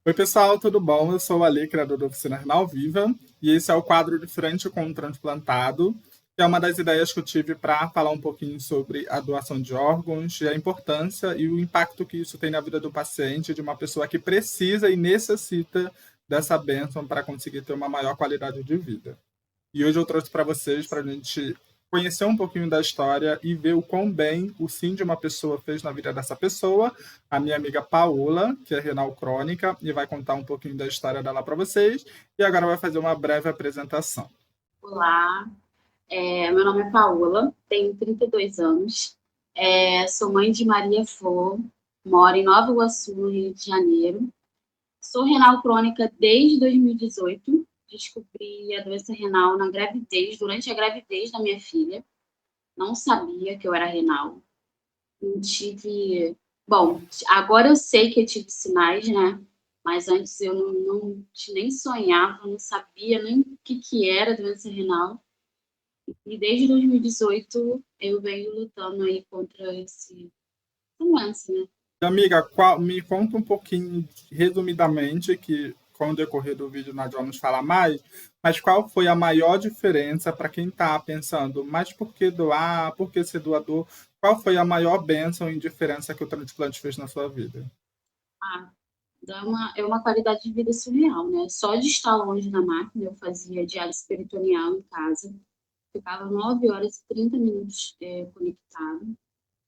Oi, pessoal, tudo bom? Eu sou o Ali, criador da Oficina Renal Viva, e esse é o quadro de Frente com o Transplantado, que é uma das ideias que eu tive para falar um pouquinho sobre a doação de órgãos e a importância e o impacto que isso tem na vida do paciente, de uma pessoa que precisa e necessita dessa bênção para conseguir ter uma maior qualidade de vida. E hoje eu trouxe para vocês, para a gente conhecer um pouquinho da história e ver o quão bem o sim de uma pessoa fez na vida dessa pessoa, a minha amiga Paola, que é renal crônica, e vai contar um pouquinho da história dela para vocês, e agora vai fazer uma breve apresentação. Olá, meu nome é Paola, tenho 32 anos, sou mãe de Maria Flor, moro em Nova Iguaçu, Rio de Janeiro. Sou renal crônica desde 2018, descobri a doença renal na gravidez, durante a gravidez da minha filha. Não sabia que eu era renal. Não tive. Bom, agora eu sei que eu tive sinais, né? Mas antes eu não nem sonhava, não sabia nem o que era doença renal. E desde 2018 eu venho lutando aí contra esse doença, né? Amiga, me conta um pouquinho, resumidamente, que com o decorrer do vídeo nós vamos falar mais, mas qual foi a maior diferença para quem está pensando, mas por que doar, por que ser doador? Qual foi a maior bênção e diferença que o transplante fez na sua vida? Ah, é uma qualidade de vida surreal, né? Só de estar longe da máquina, eu fazia diálise peritoneal em casa, ficava 9 horas e 30 minutos conectado,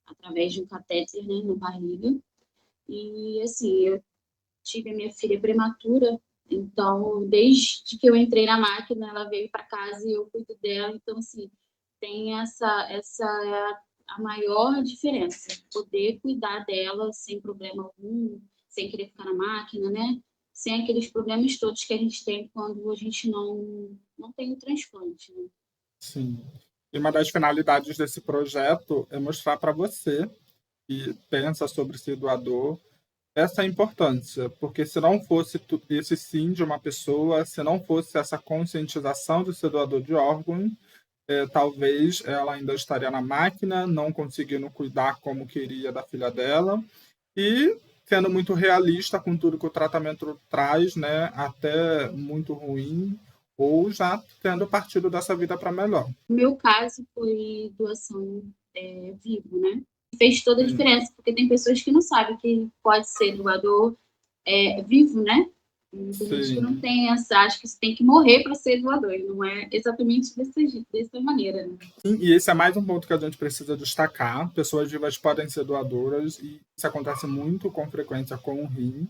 através de um catéter, né, na barriga. E assim, eu tive a minha filha prematura, então desde que eu entrei na máquina, ela veio para casa e eu cuido dela. Então assim, tem essa é a maior diferença, poder cuidar dela sem problema algum, sem querer ficar na máquina, né? Sem aqueles problemas todos que a gente tem quando a gente não tem o transplante, né? Sim. E uma das finalidades desse projeto é mostrar para você que pensa sobre ser doador essa importância, porque se não fosse esse sim de uma pessoa, se não fosse essa conscientização de ser doador de órgãos, talvez ela ainda estaria na máquina, não conseguindo cuidar como queria da filha dela e sendo muito realista com tudo que o tratamento traz, né, até muito ruim, ou já tendo partido dessa vida para melhor. No meu caso foi doação vivo, né? Fez toda a Sim, diferença, porque tem pessoas que não sabem que pode ser doador vivo, né? E tem gente que não sim. tem essa, acha que você tem que morrer para ser doador, e não é exatamente dessa maneira, né? E esse é mais um ponto que a gente precisa destacar. Pessoas vivas podem ser doadoras, e isso acontece muito com frequência com o rim.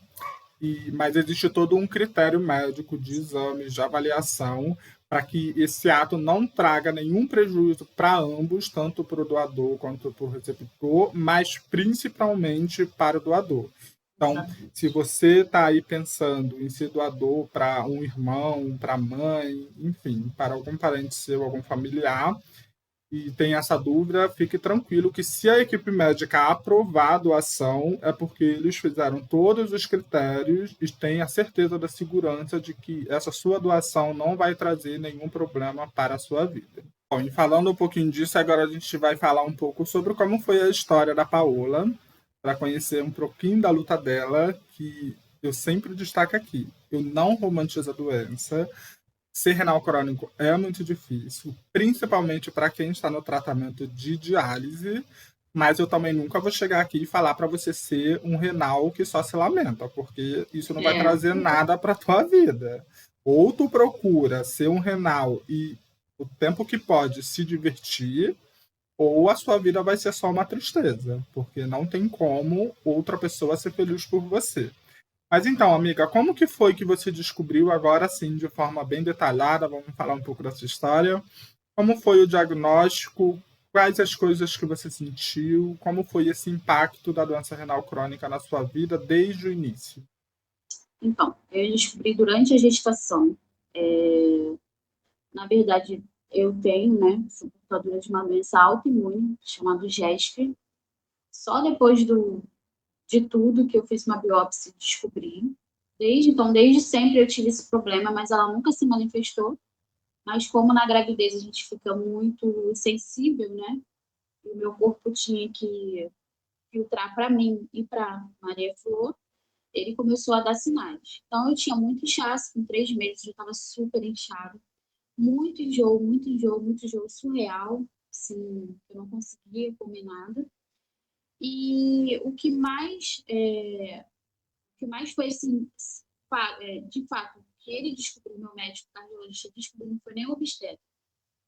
Mas existe todo um critério médico de exames, de avaliação, para que esse ato não traga nenhum prejuízo para ambos, tanto para o doador quanto para o receptor, mas principalmente para o doador. Então, Exatamente. se você está aí pensando em ser doador para um irmão, para a mãe, enfim, para algum parente seu, algum familiar, e tem essa dúvida, fique tranquilo que se a equipe médica aprovar a doação, é porque eles fizeram todos os critérios e têm a certeza da segurança de que essa sua doação não vai trazer nenhum problema para a sua vida. Bom, e falando um pouquinho disso, agora a gente vai falar um pouco sobre como foi a história da Paola, para conhecer um pouquinho da luta dela, que eu sempre destaco aqui. Eu não romantizo a doença, ser renal crônico é muito difícil, principalmente para quem está no tratamento de diálise, mas eu também nunca vou chegar aqui e falar para você ser um renal que só se lamenta, porque isso não vai É, trazer nada para a tua vida. Ou tu procura ser um renal e o tempo que pode se divertir, ou a sua vida vai ser só uma tristeza, porque não tem como outra pessoa ser feliz por você. Mas então, amiga, como que foi que você descobriu agora sim, de forma bem detalhada, vamos falar um pouco dessa história, como foi o diagnóstico, quais as coisas que você sentiu, como foi esse impacto da doença renal crônica na sua vida desde o início? então, eu descobri durante a gestação. Na verdade, eu tenho, né, sou portadora de uma doença autoimune chamada GESF. Só depois de tudo que eu fiz uma biópsia e descobri. Desde sempre eu tive esse problema, mas ela nunca se manifestou. Mas como na gravidez a gente fica muito sensível, né? E o meu corpo tinha que filtrar para mim e para Maria Flor, ele começou a dar sinais. Então, eu tinha muito inchaço, com 3 meses eu estava super inchado, muito enjoo, muito enjoo, muito enjoo surreal, assim, eu não conseguia comer nada. E o que mais foi assim, de fato, que ele descobriu, meu médico cardiologista descobriu, não foi nem o obstetra,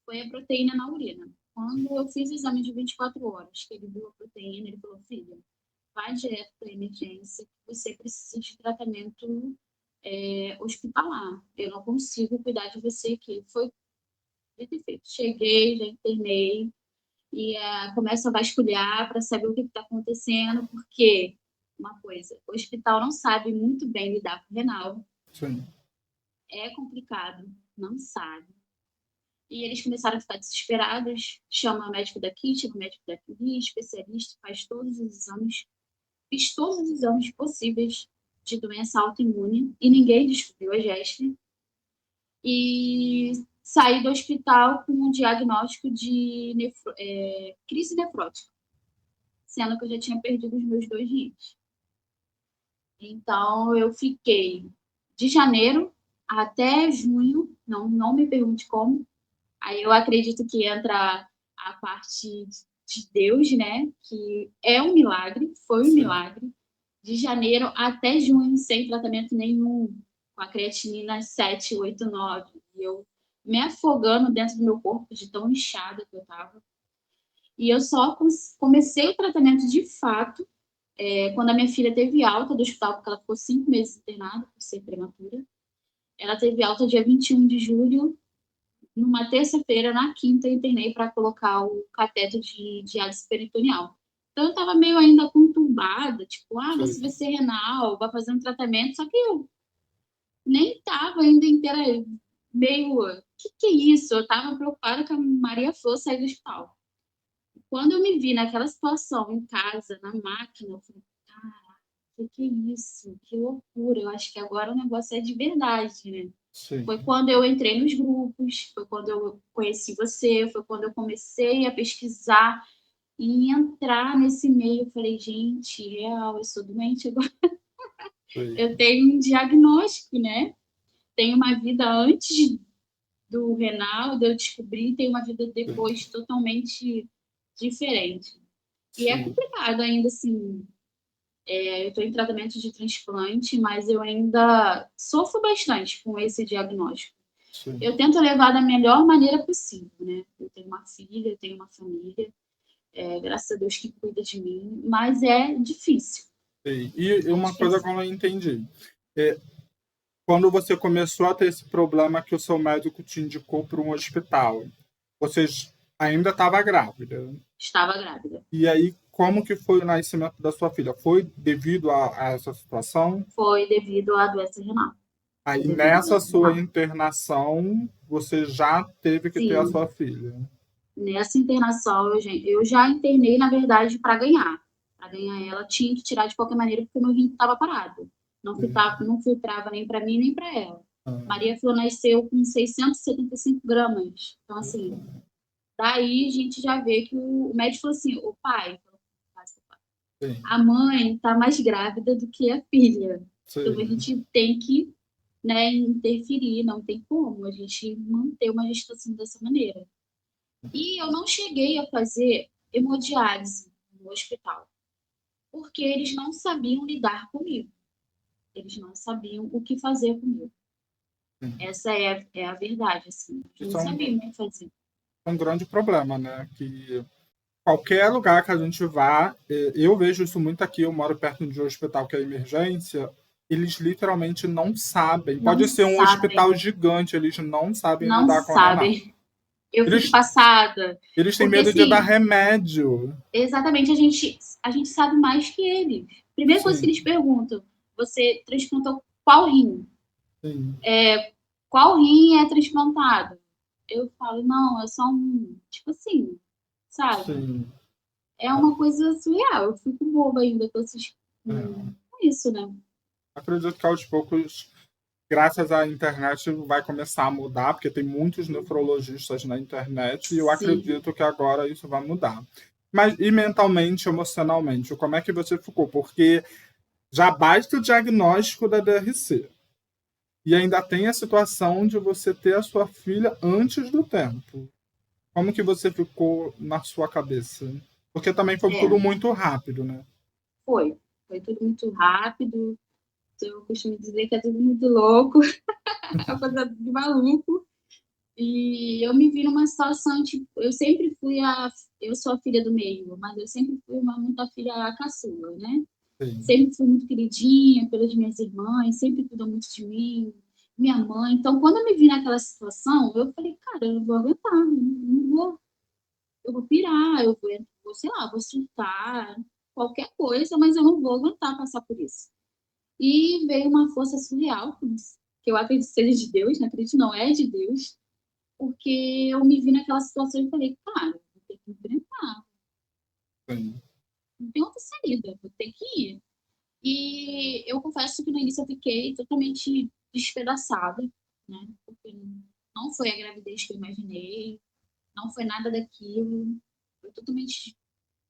foi a proteína na urina. Quando eu fiz o exame de 24 horas, que ele viu a proteína, ele falou: filha, vai direto para a emergência, você precisa de tratamento hospitalar. Eu não consigo cuidar de você aqui. Foi dito e feito. Cheguei, já internei e começo a vasculhar para saber o que está acontecendo, porque uma coisa, o hospital não sabe muito bem lidar com o renal. Sim. É complicado, não sabe. E eles começaram a ficar desesperados, chama o médico daqui, chama o médico daqui, especialista, faz todos os exames. Fiz todos os exames possíveis de doença autoimune e ninguém descobriu a GESP. E saí do hospital com um diagnóstico de crise nefrótica, sendo que eu já tinha perdido os meus 2 rins. Então, eu fiquei de janeiro até junho, não me pergunte como. Aí eu acredito que entra a parte de Deus, né? Que é um milagre, foi um milagre. De janeiro até junho, sem tratamento nenhum, com a creatinina 7, 8, 9. E eu me afogando dentro do meu corpo, de tão inchada que eu estava. E eu só comecei o tratamento de fato quando a minha filha teve alta do hospital, porque ela ficou 5 meses internada por ser prematura. Ela teve alta dia 21 de julho. Numa terça-feira, na quinta, eu internei para colocar o cateto de diálise peritoneal. Então, eu estava meio ainda conturbada, tipo, você vai ser renal, vai fazer um tratamento, só que eu nem estava ainda inteira, meio, que é isso? Eu estava preocupada com a Maria Flor sair do hospital. Quando eu me vi naquela situação, em casa, na máquina, eu falei, caraca, que é isso? Que loucura, eu acho que agora o negócio é de verdade, né? Sim. Foi quando eu entrei nos grupos, foi quando eu conheci você, foi quando eu comecei a pesquisar e entrar nesse meio. Eu falei, gente, real, eu sou doente agora. Sim. Eu tenho um diagnóstico, né? Tenho uma vida antes do renal, de eu descobrir, tenho uma vida depois totalmente diferente. E é complicado ainda, assim. Eu estou em tratamento de transplante, mas eu ainda sofro bastante com esse diagnóstico. Sim. Eu tento levar da melhor maneira possível, né? Eu tenho uma filha, eu tenho uma família, graças a Deus que cuida de mim, mas é difícil. Sim. E uma coisa que eu não entendi. Quando você começou a ter esse problema que o seu médico te indicou para um hospital, você ainda estava grávida? Estava grávida. E aí, como que foi o nascimento da sua filha? Foi devido a essa situação? Foi devido à doença renal. Aí, nessa sua internação, você já teve que ter a sua filha? Nessa internação, eu já internei, na verdade, para ganhar. Para ganhar ela, tinha que tirar de qualquer maneira, porque o meu rim estava parado. Não filtrava nem para mim, nem para ela. Maria Flor nasceu com 675 gramas. Então, assim, daí a gente já vê que o médico falou assim, o pai, a mãe está mais grávida do que a filha. Então, a gente tem que interferir, não tem como a gente manter uma gestação dessa maneira. E eu não cheguei a fazer hemodiálise no hospital, porque eles não sabiam lidar comigo. Eles não sabiam o que fazer comigo. Essa é a verdade, assim. Eles não sabiam o que fazer. É um grande problema, né? Que qualquer lugar que a gente vá, eu vejo isso muito aqui, eu moro perto de um hospital que é emergência, eles literalmente não sabem. Pode ser um hospital gigante, eles não sabem lidar com o renal. Eu fico passada. Eles têm medo de dar remédio. Exatamente, a gente sabe mais que eles. Primeira coisa que eles perguntam, você transplantou qual rim? Qual rim é transplantado? Eu falo, não, é só um, tipo assim, sabe? Sim. É uma coisa surreal, eu fico boba ainda com isso, né? Acredito que aos poucos, graças à internet, vai começar a mudar, porque tem muitos nefrologistas na internet, e eu acredito que agora isso vai mudar. Mas e mentalmente, emocionalmente, como é que você ficou? Porque Já basta o diagnóstico da DRC. E ainda tem a situação de você ter a sua filha antes do tempo. Como que você ficou na sua cabeça? Porque também foi tudo É, muito rápido, né? foi. Foi tudo muito rápido. Eu costumo dizer que é tudo muito louco, é uma coisa de maluco. E eu me vi numa situação, tipo, eu sou a filha do meio, mas eu sempre fui muito a filha caçula, né? Sim, Sempre fui muito queridinha pelas minhas irmãs, sempre cuidou muito de mim, minha mãe. Então, quando eu me vi naquela situação, eu falei, cara, eu não vou aguentar, não vou, eu vou pirar, sei lá, vou surtar, qualquer coisa, mas eu não vou aguentar passar por isso. E veio uma força surreal, que eu acredito que seja de Deus, não acredito não, é de Deus, porque eu me vi naquela situação e falei, cara, vou ter que enfrentar, sim, não tem outra saída, vou ter que ir. E eu confesso que no início eu fiquei totalmente despedaçada, né? Porque não foi a gravidez que eu imaginei, não foi nada daquilo, foi totalmente,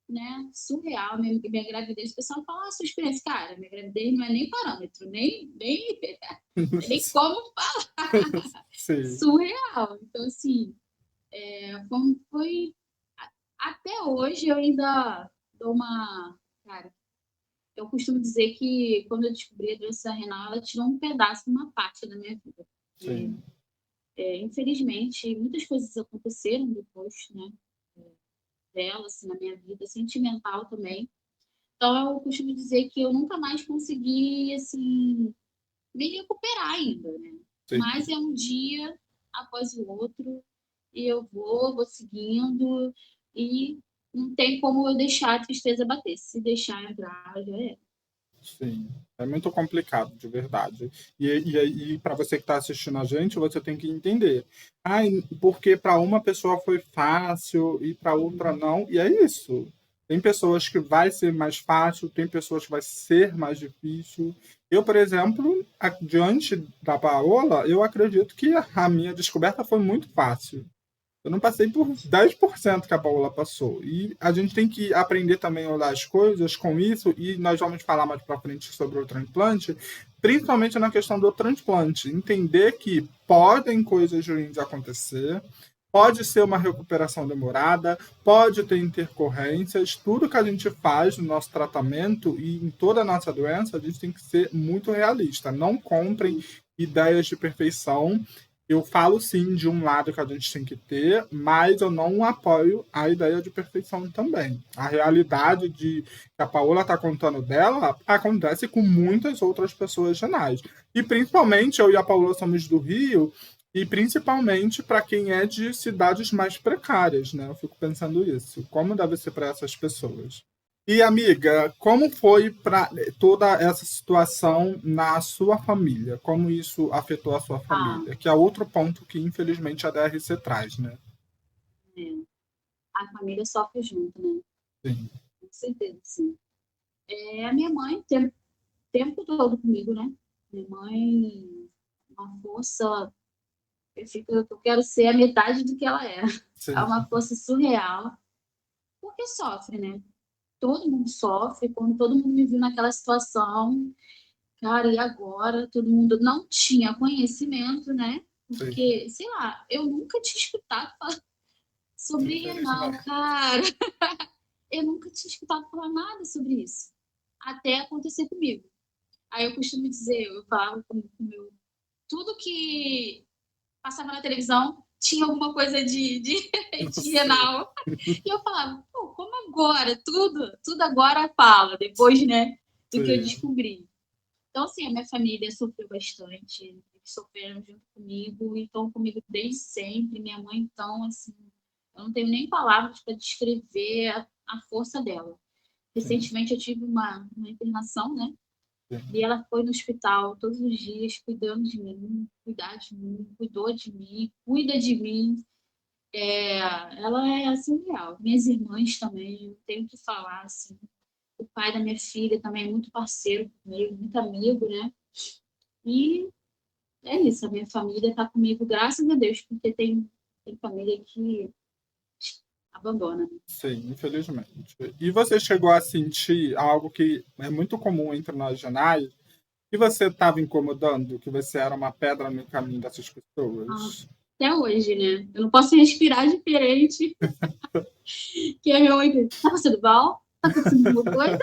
né, surreal minha gravidez. O pessoal fala, sua experiência, cara, minha gravidez não é nem parâmetro, nem como sim, surreal. Então, assim, foi até hoje eu ainda dou uma. Cara, eu costumo dizer que quando eu descobri a doença renal, ela tirou um pedaço, uma parte da minha vida. E, sim, infelizmente, muitas coisas aconteceram depois, né, dela, assim, na minha vida, sentimental também. Então, eu costumo dizer que eu nunca mais consegui, assim, me recuperar ainda, né? sim. Mas é um dia após o outro, e eu vou seguindo, e não tem como eu deixar a tristeza bater. Se deixar entrar, já é. Sim, é muito complicado, de verdade. E para você que está assistindo a gente, você tem que entender. Ah, porque para uma pessoa foi fácil e para outra não. E é isso. Tem pessoas que vai ser mais fácil, tem pessoas que vai ser mais difícil. Eu, por exemplo, diante da Paola, eu acredito que a minha descoberta foi muito fácil. Eu não passei por 10% que a Paola passou. E a gente tem que aprender também a olhar as coisas com isso, e nós vamos falar mais para frente sobre o transplante, principalmente na questão do transplante. Entender que podem coisas ruins acontecer, pode ser uma recuperação demorada, pode ter intercorrências. Tudo que a gente faz no nosso tratamento e em toda a nossa doença, a gente tem que ser muito realista. Não comprem ideias de perfeição. Eu falo sim de um lado que a gente tem que ter, mas eu não apoio a ideia de perfeição também. A realidade de que a Paola está contando dela acontece com muitas outras pessoas renais. E principalmente eu e a Paola somos do Rio, e principalmente para quem é de cidades mais precárias, né? Eu fico pensando isso. Como deve ser para essas pessoas? E, amiga, como foi para toda essa situação na sua família? Como isso afetou a sua Ah, família? Que é outro ponto que, infelizmente, a DRC traz, né? é, a família sofre junto, né? Sim, Com certeza, sim. A minha mãe, o tempo todo comigo, né? Minha mãe, uma força, eu quero ser a metade do que ela é. É sim, uma força surreal, porque sofre, né? Todo mundo sofre, quando todo mundo me viu naquela situação, cara, e agora? Todo mundo não tinha conhecimento, né? sim. Porque, sei lá, eu nunca tinha escutado falar sobre renal, Infelizmente. cara. Eu nunca tinha escutado falar nada sobre isso. Até acontecer comigo. Aí eu costumo dizer, eu falava com o meu. Tudo que passava na televisão tinha alguma coisa de Sim, renal. E eu falava, pô, como agora? Tudo agora fala, depois, né, do que eu sim, descobri. Então, assim, a minha família sofreu bastante, eles sofreram junto comigo e estão comigo desde sempre. Minha mãe, então, assim, eu não tenho nem palavras para descrever a força dela. sim, Recentemente eu tive uma internação, né? sim. E ela foi no hospital todos os dias, cuidando de mim, cuidar de mim, cuidou de mim, cuida de mim. Ela é surreal. Minhas irmãs também, eu tenho que falar, assim. O pai da minha filha também é muito parceiro comigo, muito amigo, né? E é isso, a minha família está comigo, graças a Deus, porque tem família que abandona. Sim, infelizmente. E você chegou a sentir algo que é muito comum entre nós janais, que você estava incomodando, que você era uma pedra no caminho dessas Ah, pessoas? até hoje, né? Eu não posso respirar diferente, que a minha mãe diz, tá passando mal? Tá acontecendo alguma coisa?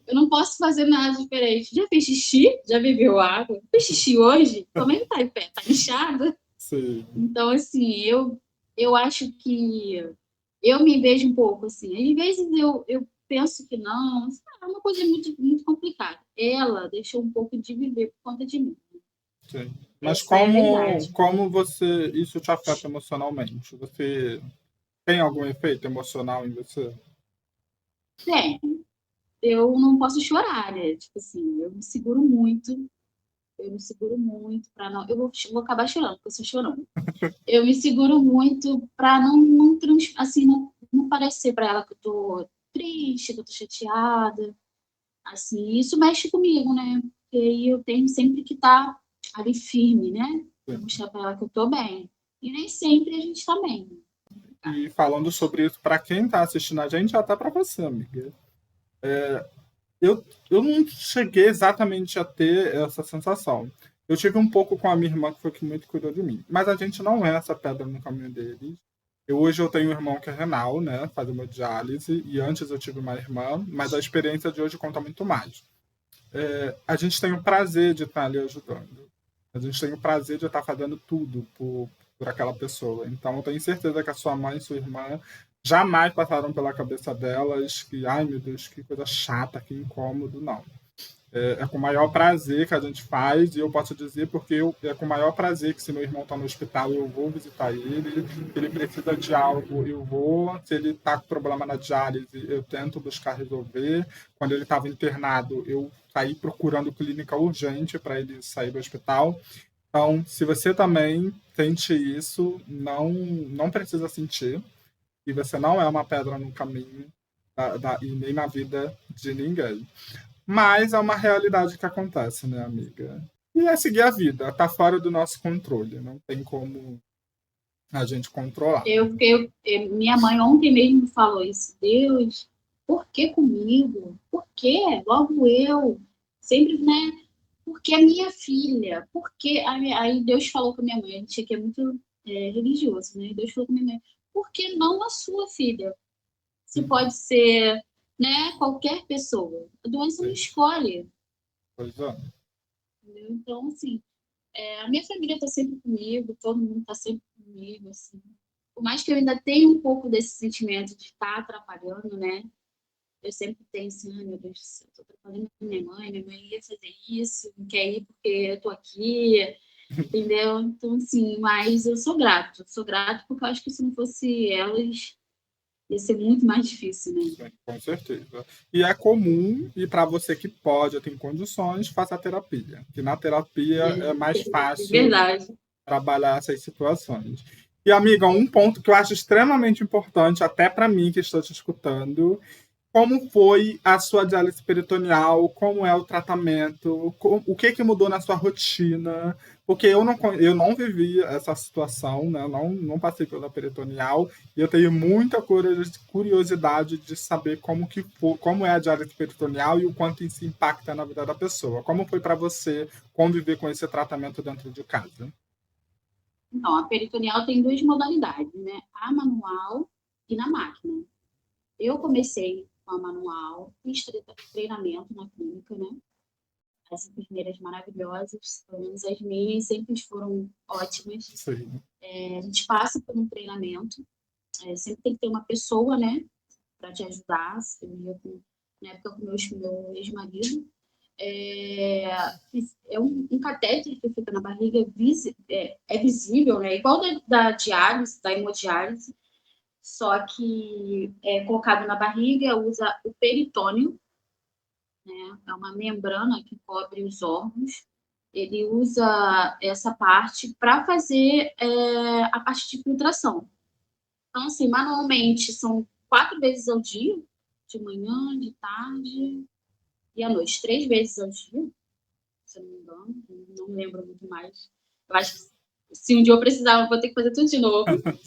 Eu não posso fazer nada diferente. Já fez xixi? Já bebeu água? Fez xixi hoje? Como é que tá em pé? Tá inchado? Sim, Então, assim, eu acho que eu me vejo um pouco assim. Às vezes eu penso que não, é uma coisa muito, muito complicada. Ela deixou um pouco de viver por conta de mim. sim. Mas Essa é a verdade. como isso te afeta emocionalmente? Você tem algum efeito emocional em você? Bem, eu não posso chorar, né? Tipo assim, eu me seguro muito para não. Vou acabar chorando, porque eu sou chorando. Eu me seguro muito para assim, não parecer para ela que eu tô triste, que eu tô chateada. Assim, isso mexe comigo, né? Porque aí eu tenho sempre que estar ali firme, né? Para Sim. mostrar para ela que eu tô bem. E nem sempre a gente tá bem. E falando sobre isso para quem está assistindo a gente, até para você, amiga. Eu não cheguei exatamente a ter essa sensação. Eu tive um pouco com a minha irmã, que foi que muito cuidou de mim. Mas a gente não é essa pedra no caminho deles. Hoje eu tenho um irmão que é renal, né? Faz hemodiálise. E antes eu tive uma irmã. Mas a experiência de hoje conta muito mais. A gente tem o prazer de estar ali ajudando. A gente tem o prazer de estar fazendo tudo por aquela pessoa. Então, eu tenho certeza que a sua mãe e sua irmã jamais passaram pela cabeça delas que, ai meu Deus, que coisa chata, que incômodo. Não. É com o maior prazer que a gente faz, e eu posso dizer porque é com o maior prazer que, se meu irmão está no hospital, eu vou visitar ele. Se ele precisa de algo, eu vou. Se ele está com problema na diálise, eu tento buscar resolver. Quando ele estava internado, eu saí procurando clínica urgente para ele sair do hospital. Então, se você também sente isso, não precisa sentir. E você não é uma pedra no caminho e nem na vida de ninguém. Mas é uma realidade que acontece, né, amiga? E é seguir a vida, tá fora do nosso controle, não tem como a gente controlar. Minha mãe ontem mesmo falou isso. Deus, por que comigo? Por que? Logo eu. Sempre, né? Porque a minha filha. Porque aí Deus falou com a minha mãe. A gente aqui é muito religioso, né? Deus falou com a minha mãe. Por que não a sua filha? Se pode ser, né, qualquer pessoa. A doença não Sim, escolhe. pois é. Entendeu? Então, assim, a minha família está sempre comigo, todo mundo está sempre comigo, assim. Por mais que eu ainda tenha um pouco desse sentimento de estar atrapalhando, né? Eu sempre tenho assim, ai meu Deus do céu, estou atrapalhando minha mãe ia fazer isso, não quer ir porque eu tô aqui, entendeu? Então, assim, mas eu sou grato porque eu acho que se não fosse elas, ia ser muito mais difícil, né? Sim, com certeza. E é comum, e para você que pode, tem condições, faça a terapia. Que na terapia é mais É fácil verdade. trabalhar essas situações. E, amiga, um ponto que eu acho extremamente importante, até para mim que estou te escutando, como foi a sua diálise peritoneal? Como é o tratamento? O que que mudou na sua rotina? Porque eu não vivi essa situação, né? Não passei pela peritoneal e eu tenho muita curiosidade de saber como é a diálise peritoneal e o quanto isso impacta na vida da pessoa. Como foi para você conviver com esse tratamento dentro de casa? Então, a peritoneal tem duas modalidades, né? A manual e na máquina. Eu comecei com a manual, fiz treinamento na clínica, né? As enfermeiras maravilhosas, pelo menos as minhas, sempre foram ótimas. Sim, A gente passa por um treinamento, sempre tem que ter uma pessoa, né, para te ajudar. Eu ia na época com meu ex-marido. É, é um catéter que fica na barriga, é visível, né? Igual da diálise, da hemodiálise, só que é colocado na barriga, usa o peritônio, né? É uma membrana que cobre os órgãos. Ele usa essa parte para fazer a parte de filtração. Então, assim, manualmente são 4 vezes ao dia, de manhã, de tarde e à noite, 3 vezes ao dia, se eu não me engano, não lembro muito mais. Eu acho que Se um dia eu precisar, eu vou ter que fazer tudo de novo.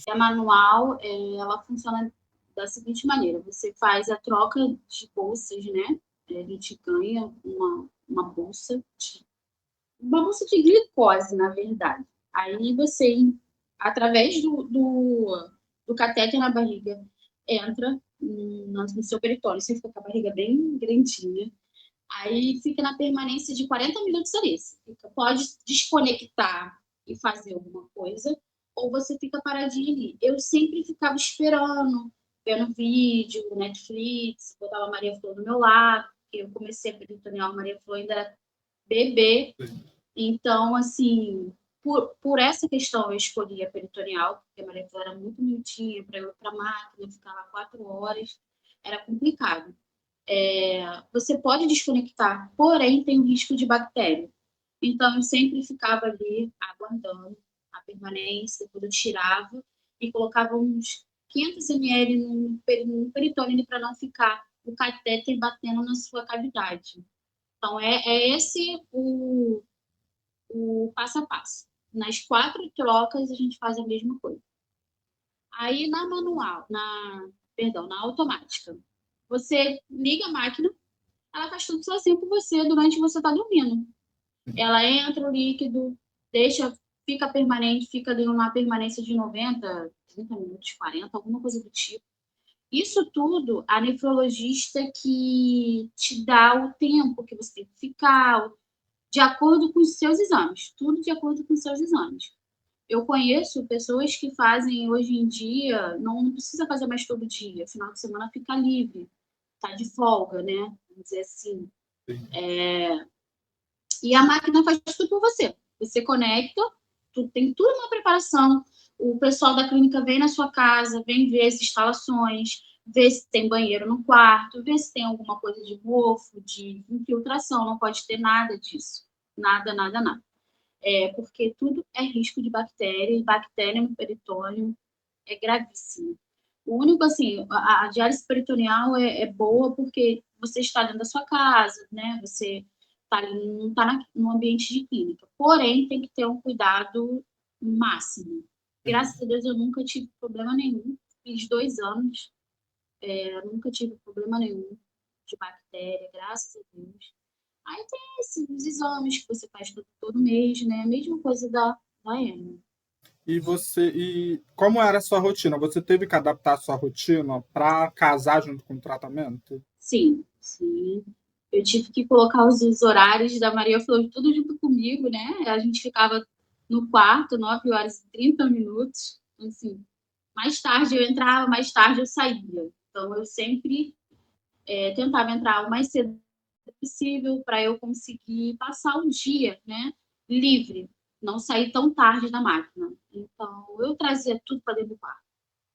A manual, ela funciona da seguinte maneira: você faz a troca de bolsas, né? A gente ganha uma bolsa de glicose, na verdade. Aí você, através do catéter na barriga, entra no seu peritônio. Você fica com a barriga bem grandinha. Aí fica na permanência de 40 minutos ali. Você pode desconectar e fazer alguma coisa, ou você fica paradinho ali. Eu sempre ficava esperando, vendo vídeo, Netflix, botava a Maria Flor do meu lado, porque eu comecei a peritonear a Maria Flor ainda era bebê. Então, assim, por essa questão eu escolhi a peritoneal, porque a Maria Flor era muito miudinha, para eu ir para a máquina, ficar lá 4 horas, era complicado. Você pode desconectar, porém tem o risco de bactéria. Então, eu sempre ficava ali aguardando a permanência, depois eu tirava e colocava uns 500 ml no peritônio para não ficar o catéter batendo na sua cavidade. Então, é esse o passo a passo. Nas 4 trocas, a gente faz a mesma coisa. Aí, na manual, na automática, você liga a máquina, ela faz tudo sozinha por você durante você estar dormindo. Ela entra o líquido, fica permanente, fica ali uma permanência de 90, 30 minutos, 40, alguma coisa do tipo. Isso tudo, a nefrologista que te dá o tempo que você tem que ficar, de acordo com os seus exames, tudo de acordo com os seus exames. Eu conheço pessoas que fazem hoje em dia, não precisa fazer mais todo dia, final de semana fica livre, tá de folga, né? Vamos dizer assim. E a máquina faz tudo por você. Você conecta, tem tudo uma preparação. O pessoal da clínica vem na sua casa, vem ver as instalações, ver se tem banheiro no quarto, ver se tem alguma coisa de mofo, de infiltração. Não pode ter nada disso. Nada, nada, nada. Porque tudo é risco de bactéria, e bactéria no peritônio é gravíssimo. O único, assim, a diálise peritoneal é boa porque você está dentro da sua casa, né? Você tá ali, não está no ambiente de clínica. Porém, tem que ter um cuidado máximo. Graças a Deus, eu nunca tive problema nenhum. Fiz 2 anos, nunca tive problema nenhum de bactéria, graças a Deus. Aí tem esses exames que você faz todo mês, né? A mesma coisa da Ema. E como era a sua rotina? Você teve que adaptar a sua rotina para casar junto com o tratamento? Sim, sim. Eu tive que colocar os horários da Maria Flor tudo junto comigo, né? A gente ficava no quarto, 9 horas e 30 minutos. Assim, mais tarde eu entrava, mais tarde eu saía. Então, eu sempre tentava entrar o mais cedo possível para eu conseguir passar o dia, né? Livre, não sair tão tarde da máquina. Então, eu trazia tudo para dentro do quarto.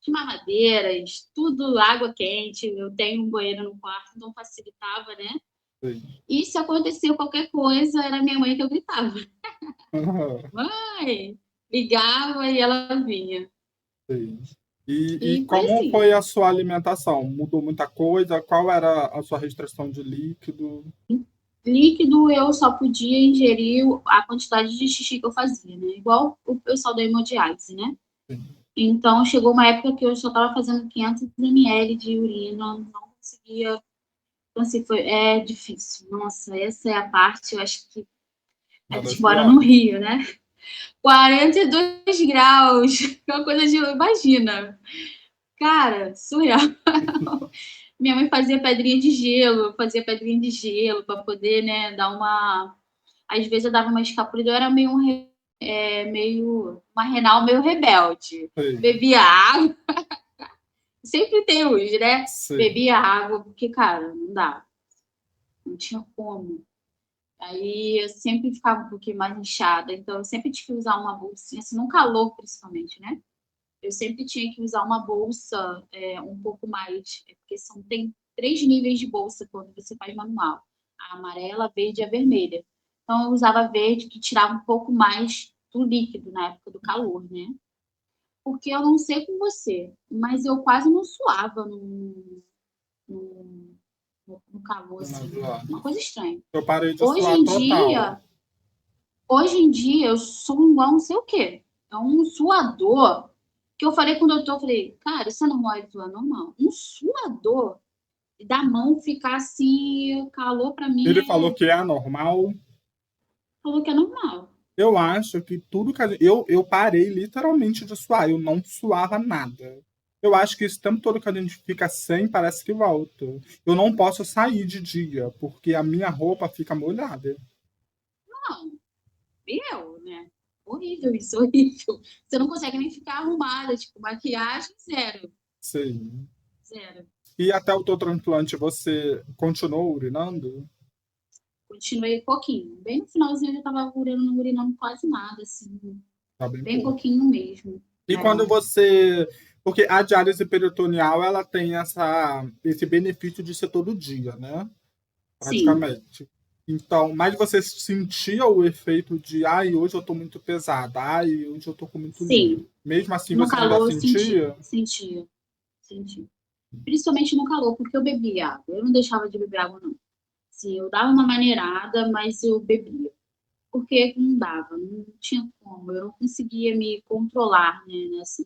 De mamadeiras, tudo água quente. Eu tenho um banheiro no quarto, então facilitava, né? Sim. E se acontecia qualquer coisa, era minha mãe que eu gritava. Mãe! Ligava e ela vinha. Sim. E E foi como assim. foi a sua alimentação? Mudou muita coisa? Qual era a sua restrição de líquido? Líquido eu só podia ingerir a quantidade de xixi que eu fazia, né? Igual o pessoal da hemodiálise, né? Sim. Então chegou uma época que eu só estava fazendo 500 ml de urina, não conseguia. Então, assim, é difícil. Nossa, essa é a parte, eu acho que a Uma das gente mora no piores. Rio, né? 42 graus, uma coisa de. Imagina, cara, surreal. Minha mãe fazia pedrinha de gelo para poder, né, dar uma. Às vezes eu dava uma escapulida, eu era meio uma renal meio rebelde. Sim. Bebia água, sempre tem os, né? Sim. Bebia água, porque, cara, não dá, não tinha como. Aí eu sempre ficava um pouquinho mais inchada, então eu sempre tinha que usar uma bolsinha, assim, no calor principalmente, né? Eu sempre tinha que usar uma bolsa um pouco mais, porque tem 3 níveis de bolsa quando você faz manual: a amarela, a verde e a vermelha. Então eu usava a verde, que tirava um pouco mais do líquido na época do calor, né? Porque eu não sei com você, mas eu quase não suava no, no calor, assim, uma coisa estranha. Eu parei de Hoje suar em total. dia, hoje em dia eu sou igual não sei o quê. É um suador que eu falei com o doutor, eu falei, cara, isso é normal? Ele falou, é normal. Um suador da mão ficar assim, calor pra mim Ele falou que é anormal. falou que é normal. Eu acho que tudo que a gente... eu parei literalmente de suar. Eu não suava nada. Eu acho que esse tempo todo que a gente fica sem, parece que volta. Eu não posso sair de dia, porque a minha roupa fica molhada. Não, né? Horrível isso, horrível. Você não consegue nem ficar arrumada, tipo, maquiagem, zero. Sim. Zero. E até o teu transplante, você continuou urinando? Continuei pouquinho. Bem no finalzinho eu já tava urinando, não urinando quase nada, assim. Tá bem Bem pouco. pouquinho mesmo. E É, quando você. Porque a diálise peritoneal, ela tem esse benefício de ser todo dia, né? sim, Praticamente. Então, mas você sentia o efeito de, ai, hoje eu tô muito pesada, ai, hoje eu tô com muito líquido. sim. Mesmo assim, No você ainda calor eu sentia, sentia? sentia, sentia. Principalmente no calor, porque eu bebia água. Eu não deixava de beber água, não. Sim, eu dava uma maneirada, mas eu bebia. Porque não dava, não tinha como. Eu não conseguia me controlar, né, nesse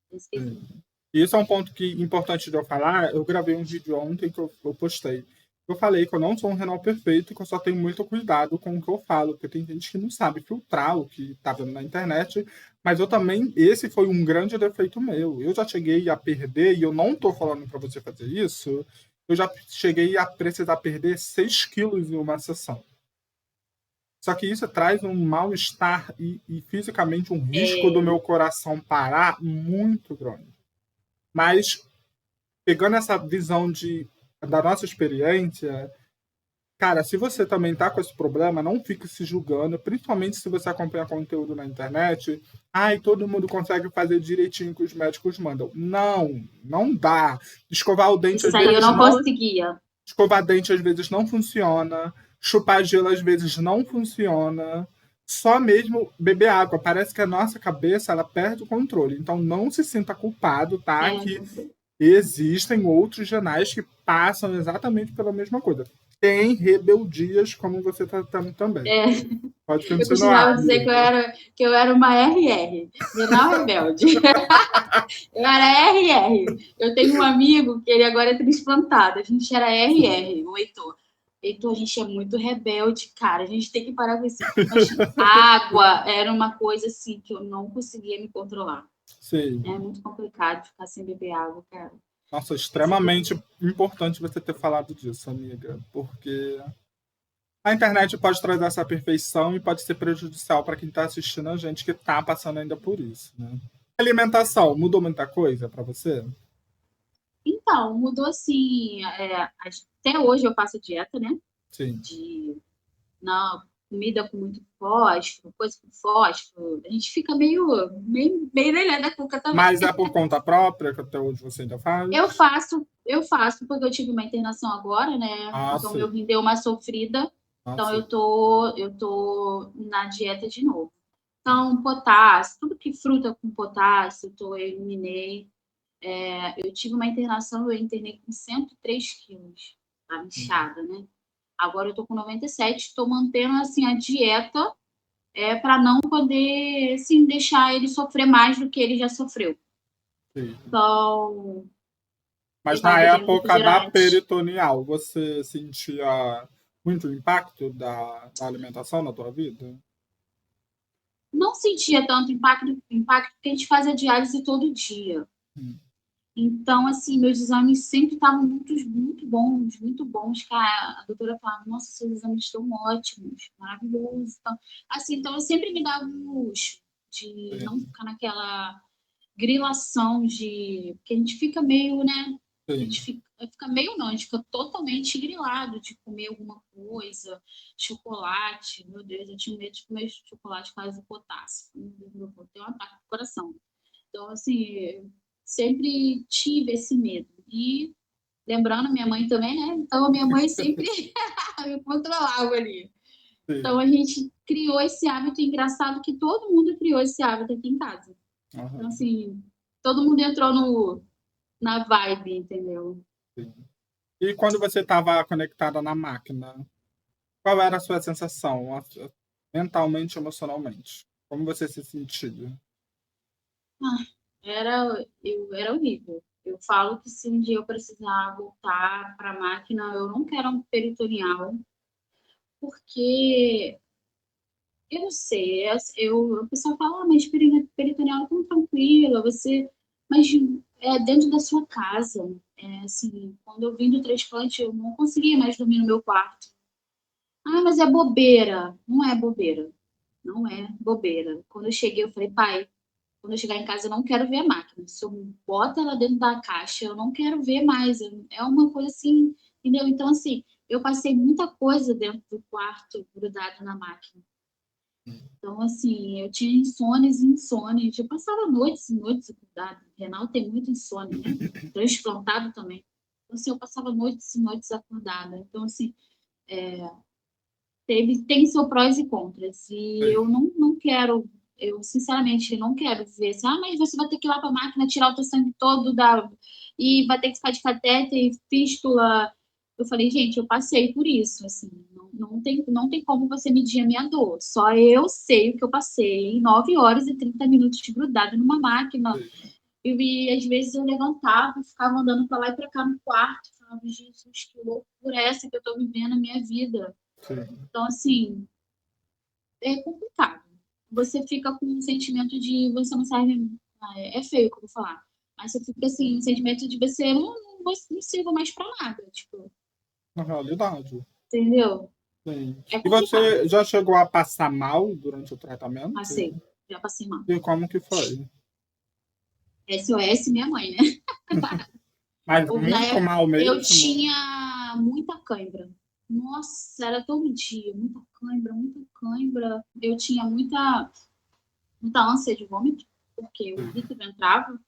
quesito. E isso é um ponto que importante de eu falar. Eu gravei um vídeo ontem que eu postei. Eu falei que eu não sou um renal perfeito, que eu só tenho muito cuidado com o que eu falo, porque tem gente que não sabe filtrar o que tá vendo na internet, mas eu também, esse foi um grande defeito meu. Eu já cheguei a perder, e eu não tô falando para você fazer isso, eu já cheguei a precisar perder 6 quilos em uma sessão. Só que isso traz um mal-estar e fisicamente um risco do É, meu coração parar muito grande. Mas pegando essa visão da nossa experiência, cara, se você também tá com esse problema, não fique se julgando, principalmente se você acompanha conteúdo na internet. Ai, todo mundo consegue fazer direitinho que os médicos mandam. Não, não dá. Escovar o dente às isso aí eu vezes não não, conseguia. escovar dente às vezes não funciona, chupar gelo às vezes não funciona. Só mesmo beber água. Parece que a nossa cabeça ela perde o controle. Então não se sinta culpado, tá? É, Que existem outros jornais que passam exatamente pela mesma coisa. Tem rebeldias como você está tendo também. é, Pode eu continuar, costumava dizer amiga. que eu era uma RR, Renal Rebelde. Eu era RR. Eu tenho um amigo que ele agora é transplantado. A gente era RR, o Heitor. Heitor, a gente é muito rebelde, cara. A gente tem que parar com isso. Mas água era uma coisa assim que eu não conseguia me controlar. É Sim. muito complicado ficar sem beber água, cara. Nossa, Sempre extremamente importante você ter falado disso, amiga, porque a internet pode trazer essa perfeição e pode ser prejudicial para quem está assistindo a gente que está passando ainda por isso, né? Alimentação, mudou muita coisa para você? então, mudou assim. Até hoje eu faço dieta, né? Sim. De não, comida com muito fósforo, coisa com fósforo. A gente fica meio lelé da cuca também. Mas é por conta própria que até hoje você ainda faz? Eu faço porque eu tive uma internação agora, né? Ah, Então meu sim. rim deu uma sofrida. Ah, Então sim. eu tô na dieta de novo. Então, potássio, tudo que fruta com potássio, eu eliminei. Eu tive uma internação, eu internei com 103 quilos, tá inchada, né? Agora eu tô com 97, estou mantendo assim a dieta para não poder assim, deixar ele sofrer mais do que ele já sofreu. Sim. Então, Mas na evito de época da refrigerante. peritoneal, você sentia muito impacto da alimentação na tua vida? Não sentia tanto impacto porque a gente faz a diálise todo dia. Hum. Então, assim, meus exames sempre estavam muito bons, muito bons. Cara, a doutora falava, nossa, seus exames estão ótimos, maravilhoso. Então, assim, então eu sempre me dava um luxo de não Sim, ficar naquela grilação de... Porque a gente fica meio, né? A gente sim. fica meio não, a gente fica totalmente grilado de comer alguma coisa, chocolate. Meu Deus, eu tinha medo de comer chocolate por causa do potássio. Meu Deus, eu tenho um ataque no coração. Então, assim, sempre tive esse medo. E lembrando, minha mãe também, né? Então, a minha mãe sempre me controlava ali. Então, Sim. a gente criou esse hábito engraçado que todo mundo criou esse hábito aqui em casa. Então, Aham, assim, todo mundo entrou na vibe, entendeu? sim. E quando você estava conectada na máquina, qual era a sua sensação, mentalmente e emocionalmente? Como você se sentia? Ah, era horrível. Eu falo que se um dia eu precisar voltar para a máquina, eu não quero um peritoneal, porque eu não sei, o pessoal fala, mas peritoneal é tão tranquila, você. Mas é dentro da sua casa. É, assim, quando eu vim do transplante, eu não conseguia mais dormir no meu quarto. Ah, mas é bobeira. Não é bobeira. Não é bobeira. Quando eu cheguei, eu falei, pai, quando eu chegar em casa, eu não quero ver a máquina. Se eu boto ela dentro da caixa, eu não quero ver mais. É uma coisa assim, entendeu? Então, assim, eu passei muita coisa dentro do quarto grudado na máquina. Então, assim, eu tinha insônias e insônias. Eu passava noites e noites acordada. Renal tem muito insônia, né? Transplantado também. Então, assim, eu passava noites e noites acordada. Então, assim, tem seu prós e contras. E eu Sim. não quero, eu sinceramente não quero ver assim, mas você vai ter que ir lá para a máquina tirar o teu sangue todo e vai ter que ficar de catéter e fístula. Eu falei, gente, eu passei por isso, assim, não tem como você medir a minha dor. Só eu sei o que eu passei em 9 horas e 30 minutos grudada numa máquina. Sim. E às vezes eu levantava e ficava andando para lá e para cá no quarto, falava, Jesus, que loucura é essa que eu estou vivendo na minha vida. Sim. Então, assim, é complicado. Você fica com um sentimento de você não serve. É feio como falar. Mas você fica assim, um sentimento de você não sirva mais pra nada. Tipo, Na realidade. entendeu? Sim. É E complicado. você já chegou a passar mal durante o tratamento? Passei. Já passei mal. E como que foi? SOS, minha mãe, né? Mas Na muito época, mal eu mesmo? tinha muita cãibra. Nossa, era todo dia. Muita cãibra, muita cãibra. Eu tinha muita ânsia de vômito, porque o Sim. líquido entrava.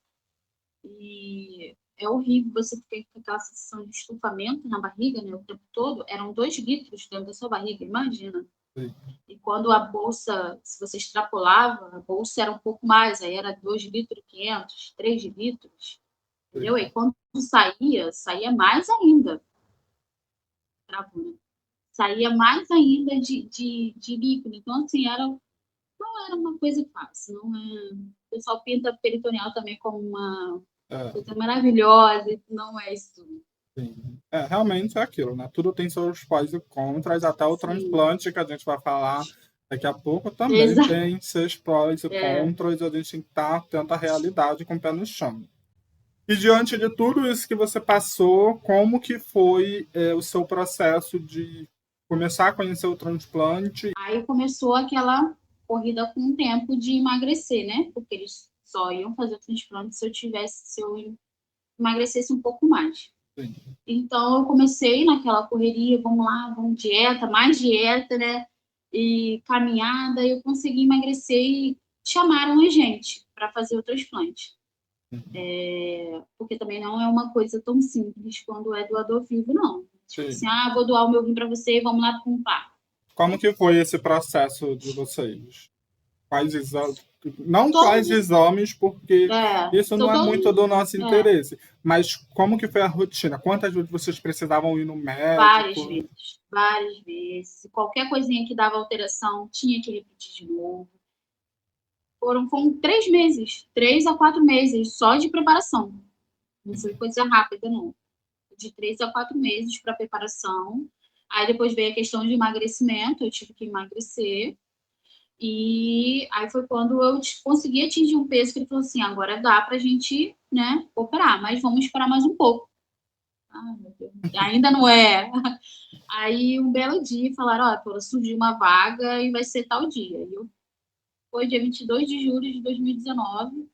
E é horrível você ter aquela sensação de estufamento na barriga, né, o tempo todo. Eram 2 litros dentro da sua barriga, imagina. Sim. E quando a bolsa, se você extrapolava, a bolsa era um pouco mais, aí era 2,5 litros, 3 litros, entendeu? Sim. E quando saía mais ainda, travou, né? Saía mais ainda de líquido. Então, assim, não era uma coisa fácil. Não é... O pessoal pinta peritoneal também como uma É. coisa maravilhosa, não é isso. Sim. É, realmente é aquilo, né? Tudo tem seus pós e contras, até o Sim, transplante que a gente vai falar daqui a pouco também exato. tem seus prós e É. contras, e a gente tem que estar atento à realidade com o pé no chão. E diante de tudo isso que você passou, como que foi o seu processo de começar a conhecer o transplante? Aí começou aquela corrida com o tempo de emagrecer, né? Porque eles só iam fazer o transplante se eu emagrecesse um pouco mais. Sim. Então eu comecei naquela correria, vamos lá, vamos dieta, mais dieta, né? E caminhada, e eu consegui emagrecer e chamaram a gente para fazer o transplante. Porque também não é uma coisa tão simples quando é doador vivo, não. Tipo assim, Sim. vou doar o meu rim para você, vamos lá comprar. Como que foi esse processo de vocês? Quais exames? Não quais Todo, exames, porque isso são não é muito todos, do nosso é, interesse. Mas como que foi a rotina? Quantas vezes vocês precisavam ir no várias médico? vezes, várias vezes. Qualquer coisinha que dava alteração, tinha que repetir de novo. Foram 3 meses, 3 a 4 meses só de preparação. Não foi coisa rápida, não. De 3 a 4 meses para preparação. Aí depois veio a questão de emagrecimento, eu tive que emagrecer. E aí foi quando eu consegui atingir um peso que ele falou assim: agora dá pra gente, né, operar, mas vamos esperar mais um pouco. Ah, meu Deus. Ainda não é. Aí um belo dia falaram: ó, surgiu uma vaga e vai ser tal dia. Foi dia 22 de julho de 2019.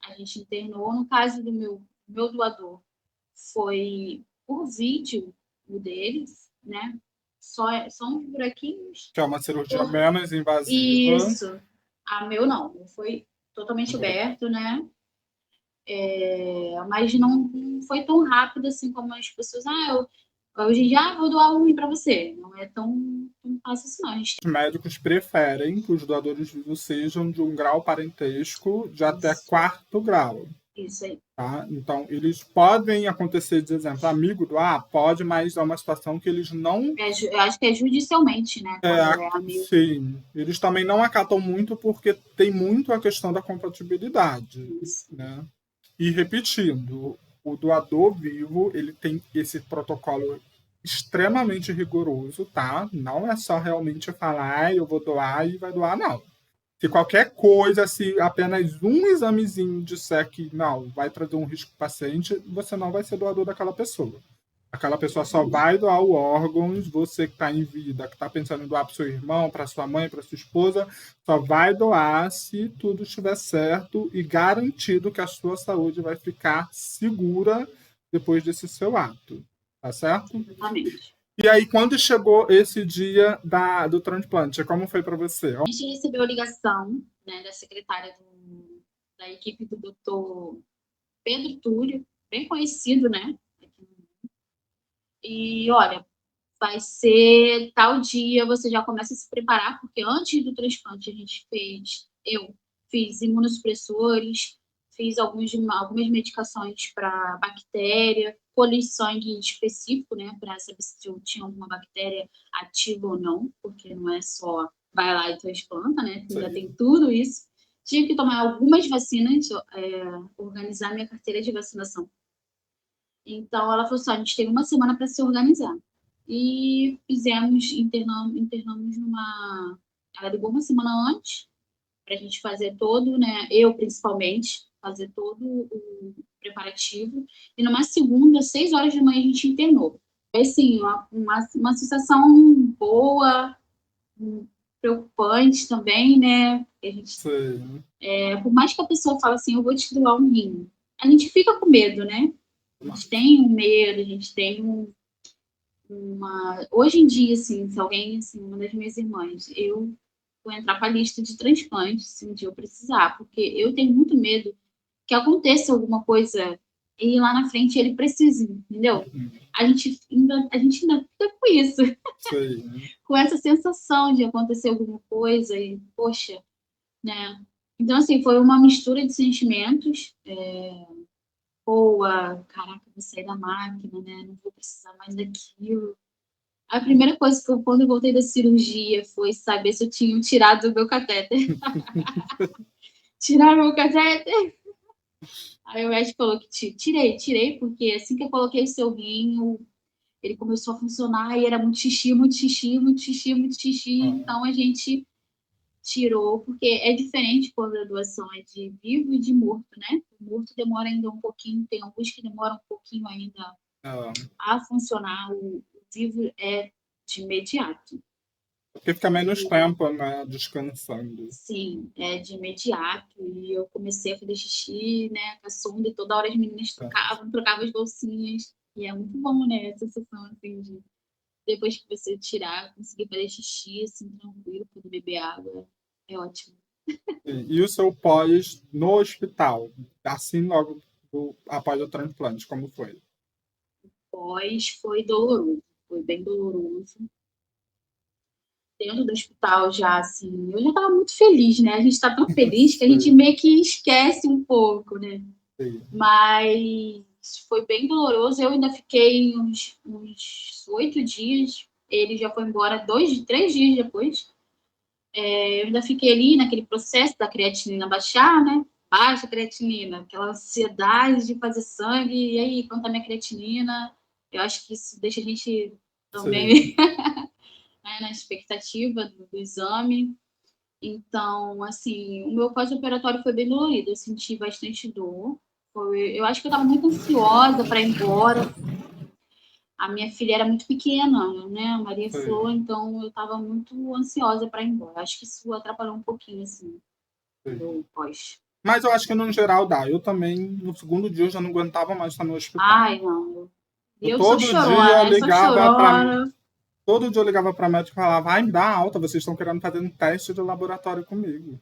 A gente internou. No caso do meu doador, foi por vídeo o deles, né? Só uns buraquinhos. Que é uma cirurgia Por... menos invasiva. Isso. A meu não. Foi totalmente aberto, né? Mas não foi tão rápido assim como as pessoas. Hoje em dia vou doar um rim para você. Não é tão fácil assim, não. A gente Os médicos preferem que os doadores vivos sejam de um grau parentesco de tem até isso. quarto grau. Isso aí. Tá? Então, eles podem acontecer, de exemplo, amigo do pode, mas é uma situação que eles não. Eu acho que é judicialmente, né? Quando é amigo. Sim, eles também não acatam muito porque tem muito a questão da compatibilidade. Isso. Né? E repetindo, o doador vivo ele tem esse protocolo extremamente rigoroso, tá? Não é só realmente falar, eu vou doar e vai doar, não. Se qualquer coisa, se apenas um examezinho disser que não, vai trazer um risco para o paciente, você não vai ser doador daquela pessoa. Aquela pessoa só vai doar o órgãos, você que está em vida, que está pensando em doar para o seu irmão, para sua mãe, para sua esposa, só vai doar se tudo estiver certo e garantido que a sua saúde vai ficar segura depois desse seu ato. Tá certo? Exatamente. E aí, quando chegou esse dia do transplante, como foi para você? A gente recebeu a ligação, né, da secretária da equipe do doutor Pedro Túlio, bem conhecido, né? E olha, vai ser tal dia, você já começa a se preparar, porque antes do transplante eu fiz imunossupressores, fiz algumas medicações para bactéria, colhi sangue específico, né, para saber se eu tinha alguma bactéria ativa ou não, porque não é só vai lá e transplanta, né, ainda tem tudo isso. Tive que tomar algumas vacinas, organizar minha carteira de vacinação. Então, ela falou assim: a gente tem uma semana para se organizar. E internamos numa. Ela ligou uma semana antes, para a gente fazer todo, né? Eu, principalmente, fazer todo o preparativo. E numa segunda, às 6 horas da manhã, a gente internou. É assim, uma sensação boa, preocupante também, né? A gente, por mais que a pessoa fale assim, eu vou te doar um rim, a gente fica com medo, né? A gente tem um medo, a gente tem uma. Hoje em dia, assim, se alguém, assim, uma das minhas irmãs, eu vou entrar para a lista de transplantes se um dia eu precisar, porque eu tenho muito medo que aconteça alguma coisa e lá na frente ele precise, entendeu? A gente ainda fica com isso, com essa sensação de acontecer alguma coisa e, poxa, né? Então, assim, foi uma mistura de sentimentos. Boa, caraca, vou sair da máquina, né? Não vou precisar mais daquilo. A primeira coisa que quando eu voltei da cirurgia, foi saber se eu tinha tirado o meu catéter. Tiraram o meu catéter? Aí o médico falou que tirei, porque assim que eu coloquei o seu rim, ele começou a funcionar e era muito xixi, muito xixi, muito xixi, muito xixi. Então a gente tirou, porque é diferente quando a doação é de vivo e de morto, né? O morto demora ainda um pouquinho, tem alguns que demoram um pouquinho ainda a funcionar. O vivo é de imediato. Porque fica menos tempo, né, descansando. Sim, é de imediato. E eu comecei a fazer xixi, né, com a sonda, e toda hora as meninas trocavam as bolsinhas. E é muito bom, né, essa sensação, assim, de depois que você tirar, conseguir fazer xixi, assim, tranquilo, poder beber água. É ótimo. E o seu pós no hospital, assim logo após o transplante, como foi? Pós foi doloroso, foi bem doloroso. Dentro do hospital já, assim, eu já estava muito feliz, né? A gente está tão feliz que a gente meio que esquece um pouco, né? Sim. Mas foi bem doloroso. Eu ainda fiquei uns 8 dias. Ele já foi embora 3 dias depois. Eu ainda fiquei ali naquele processo da creatinina baixar, né? Baixa a creatinina, aquela ansiedade de fazer sangue. E aí, quanto à minha creatinina, eu acho que isso deixa a gente também né, na expectativa do exame. Então, assim, o meu pós-operatório foi bem dolorido. Eu senti bastante dor. Eu acho que eu estava muito ansiosa para ir embora. A minha filha era muito pequena, né? A Maria Flor, então eu estava muito ansiosa para ir embora. Acho que isso atrapalhou um pouquinho, assim, o pós. Mas eu acho que no geral dá. Eu também, no segundo dia, eu já não aguentava mais estar no hospital. Ai, não. Eu todo dia ligava para todo dia eu ligava para médico e falava: "Ai, me dá alta, vocês estão querendo fazer um teste de laboratório comigo".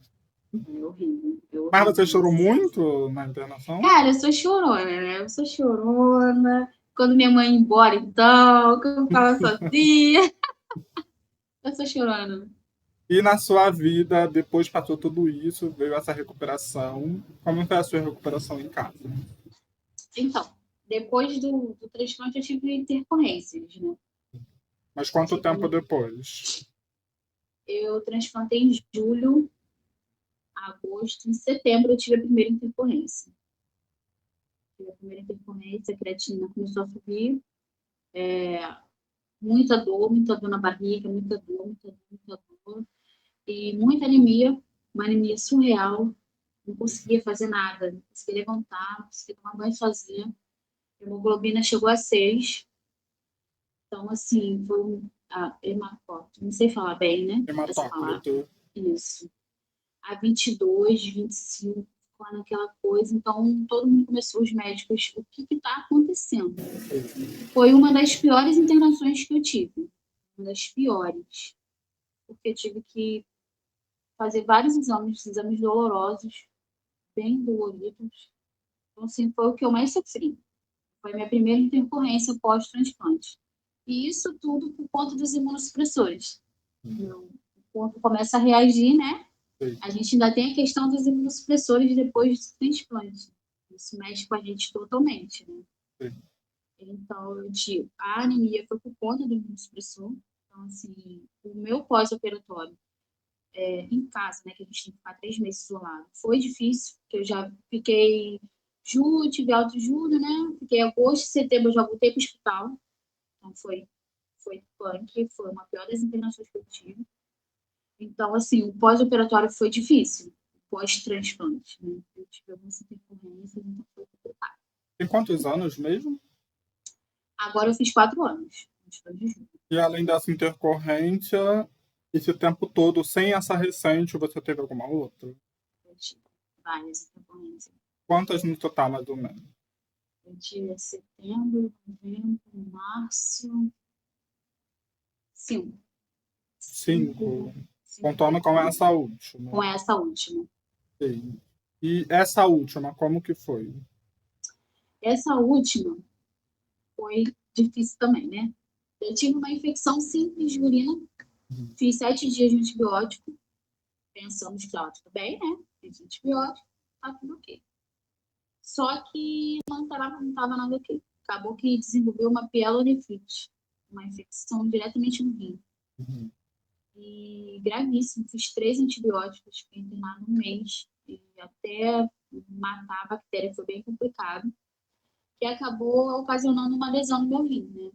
É horrível. Mas você chorou muito na internação? Cara, eu sou chorona, né? Eu sou chorona. Quando minha mãe ia embora, então, quando eu ficava sozinha. Eu sou chorona. E na sua vida, depois passou tudo isso, veio essa recuperação. Como foi a sua recuperação em casa? Então, depois do transplante, eu tive intercorrências, né? Mas quanto tempo Tive, depois? eu transplantei em julho, agosto, em setembro eu tive a primeira intercorrência. Tive a primeira intercorrência, a creatina começou a subir, muita dor na barriga, muita dor, muita dor, muita dor. E muita anemia, uma anemia surreal. Não conseguia fazer nada, não conseguia levantar, não conseguia tomar banho sozinha. A hemoglobina chegou a 6. Então, assim, foi hematócrito. Não sei falar bem, né? Essa palavra. Hematócrito. Isso. A 22, 25, ficou naquela coisa. Então, todo mundo começou, os médicos, o que está acontecendo? Foi uma das piores internações que eu tive. Uma das piores. Porque eu tive que fazer vários exames dolorosos, bem doloridos. Então, assim, foi o que eu mais sofri. Foi a minha primeira intercorrência pós-transplante. E isso tudo por conta dos imunossupressores. O corpo começa a reagir, né? A gente ainda tem a questão dos imunossupressores depois do transplante. Isso mexe com a gente totalmente, né? Então, a anemia foi por conta do imunossupressor. Então, assim, o meu pós-operatório em casa, né, que a gente tem que ficar 3 meses isolado, foi difícil, porque eu já fiquei julho, tive alto em julho, né? Fiquei agosto, setembro, eu já voltei para o hospital. Então, foi punk, foi uma pior das internações que eu tive. Então, assim, o pós-operatório foi difícil, pós-transplante, né? Eu tive algumas intercorrências, então foi complicado. Tem quantos anos mesmo? Agora eu fiz 4 anos, de julho. E além dessa intercorrência, esse tempo todo, sem essa recente, você teve alguma outra? Eu tive várias intercorrências. Quantas no total, mais ou menos? Eu tive setembro, novembro, março, 5. 5. 5 Contando com essa última. com essa última. Sim. E essa última, como que foi? Essa última foi difícil também, né? Eu tive uma infecção simples de urina, fiz 7 dias de antibiótico, pensamos que ó, tudo bem, né? Fiz antibiótico, tá tudo ok. Só que não tava nada ok. Acabou que desenvolveu uma pielonefrite, uma infecção diretamente no rim. Uhum. E gravíssimo, fiz 3 antibióticos, fiquei internado um mês, e até matar a bactéria foi bem complicado, que acabou ocasionando uma lesão no meu rim, né?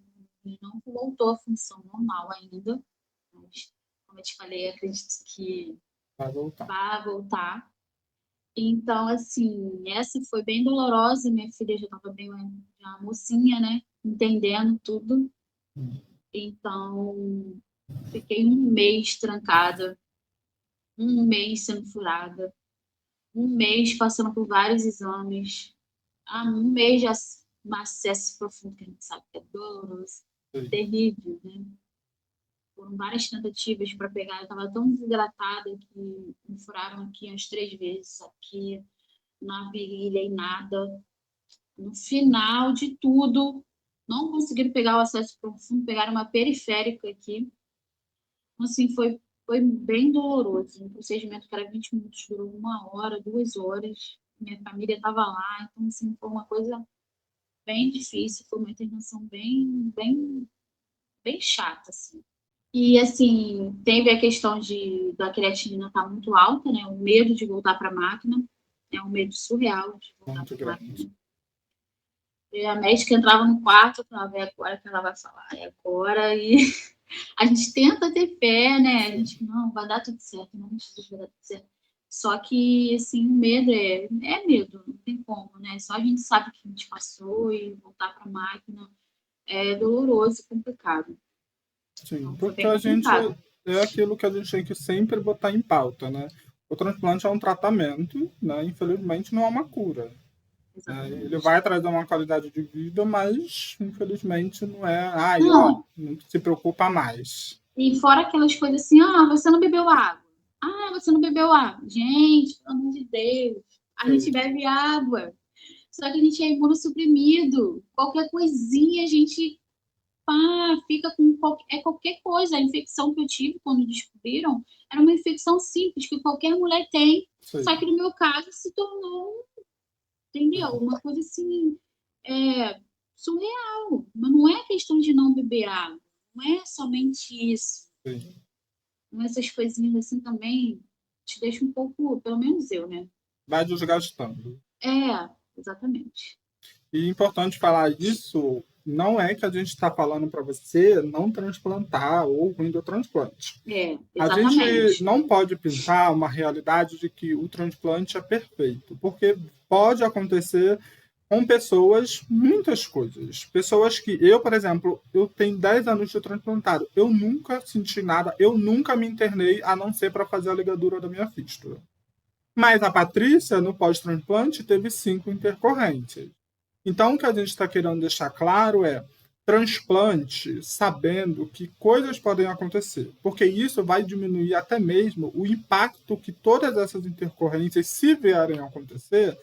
E não voltou à função normal ainda, mas, como eu te falei, acredito que Vai voltar. vai voltar. Então, assim, essa foi bem dolorosa. Minha filha já estava bem já mocinha, né? Entendendo tudo. Então, fiquei um mês trancada, um mês sendo furada, um mês passando por vários exames, um mês de um acesso profundo, que a gente sabe que é doloroso, Sim. terrível, né? Foram várias tentativas para pegar. Eu estava tão desidratada que me furaram aqui umas 3 vezes, aqui na virilha e nada. No final de tudo, não conseguiram pegar o acesso profundo, pegaram uma periférica aqui. Assim, foi bem doloroso. Um procedimento que era 20 minutos, durou 1 hora, 2 horas. Minha família estava lá, então, assim, foi uma coisa bem difícil, foi uma internação bem chata, assim. E, assim, teve a questão da creatina estar muito alta, né? O medo de voltar para a máquina, é um medo surreal de voltar Muito para a máquina. grande. E a médica entrava no quarto, eu falava, é agora que ela vai falar, é agora. E a gente tenta ter fé, né? A gente, não, vai dar tudo certo, não, Jesus, vai dar tudo certo. Só que, assim, o medo é medo, não tem como, né? Só a gente sabe que a gente passou e voltar para a máquina é doloroso e complicado. Sim, Então, foi porque bem a gente complicado. é aquilo que a gente tem que sempre botar em pauta, né? O transplante é um tratamento, né? Infelizmente não é uma cura. Né? Ele Exatamente. vai trazer uma qualidade de vida, mas infelizmente não é. Ai, ó, Não, não se preocupa mais. e fora aquelas coisas assim, você não bebeu água. Você não bebeu água. Gente, pelo amor de Deus, a gente Sim, bebe água. Só que a gente é imunossuprimido. Qualquer coisinha a gente fica com qualquer coisa. A infecção que eu tive quando descobriram era uma infecção simples que qualquer mulher tem, Sim. só que no meu caso se tornou, entendeu? Uma coisa assim, surreal. Mas não é questão de não beber água, não é somente isso. Sim. Essas coisinhas assim também te deixam um pouco, pelo menos eu, né? Vai desgastando. Exatamente. E é importante falar isso, não é que a gente está falando para você não transplantar ou ruim do transplante. A gente Exatamente. não pode pintar uma realidade de que o transplante é perfeito, porque pode acontecer com pessoas muitas coisas. Pessoas que eu, por exemplo, eu tenho 10 anos de transplantado, eu nunca senti nada, eu nunca me internei a não ser para fazer a ligadura da minha fístula. Mas a Patrícia, no pós-transplante, teve 5 intercorrentes. Então, o que a gente está querendo deixar claro é transplante sabendo que coisas podem acontecer, porque isso vai diminuir até mesmo o impacto que todas essas intercorrências, se vierem a acontecer,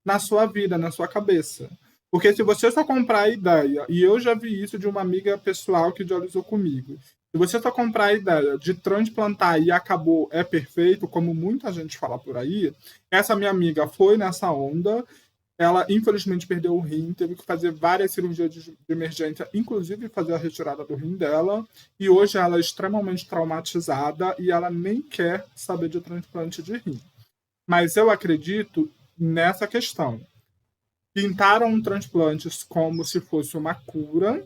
na sua vida, na sua cabeça. Porque se você só comprar a ideia, e eu já vi isso de uma amiga pessoal que dialisou comigo, se você só comprar a ideia de transplantar e acabou, é perfeito, como muita gente fala por aí, essa minha amiga foi nessa onda, ela infelizmente perdeu o rim, teve que fazer várias cirurgias de emergência, inclusive fazer a retirada do rim dela, e hoje ela é extremamente traumatizada e ela nem quer saber de transplante de rim. Mas eu acredito nessa questão. Pintaram transplantes como se fosse uma cura,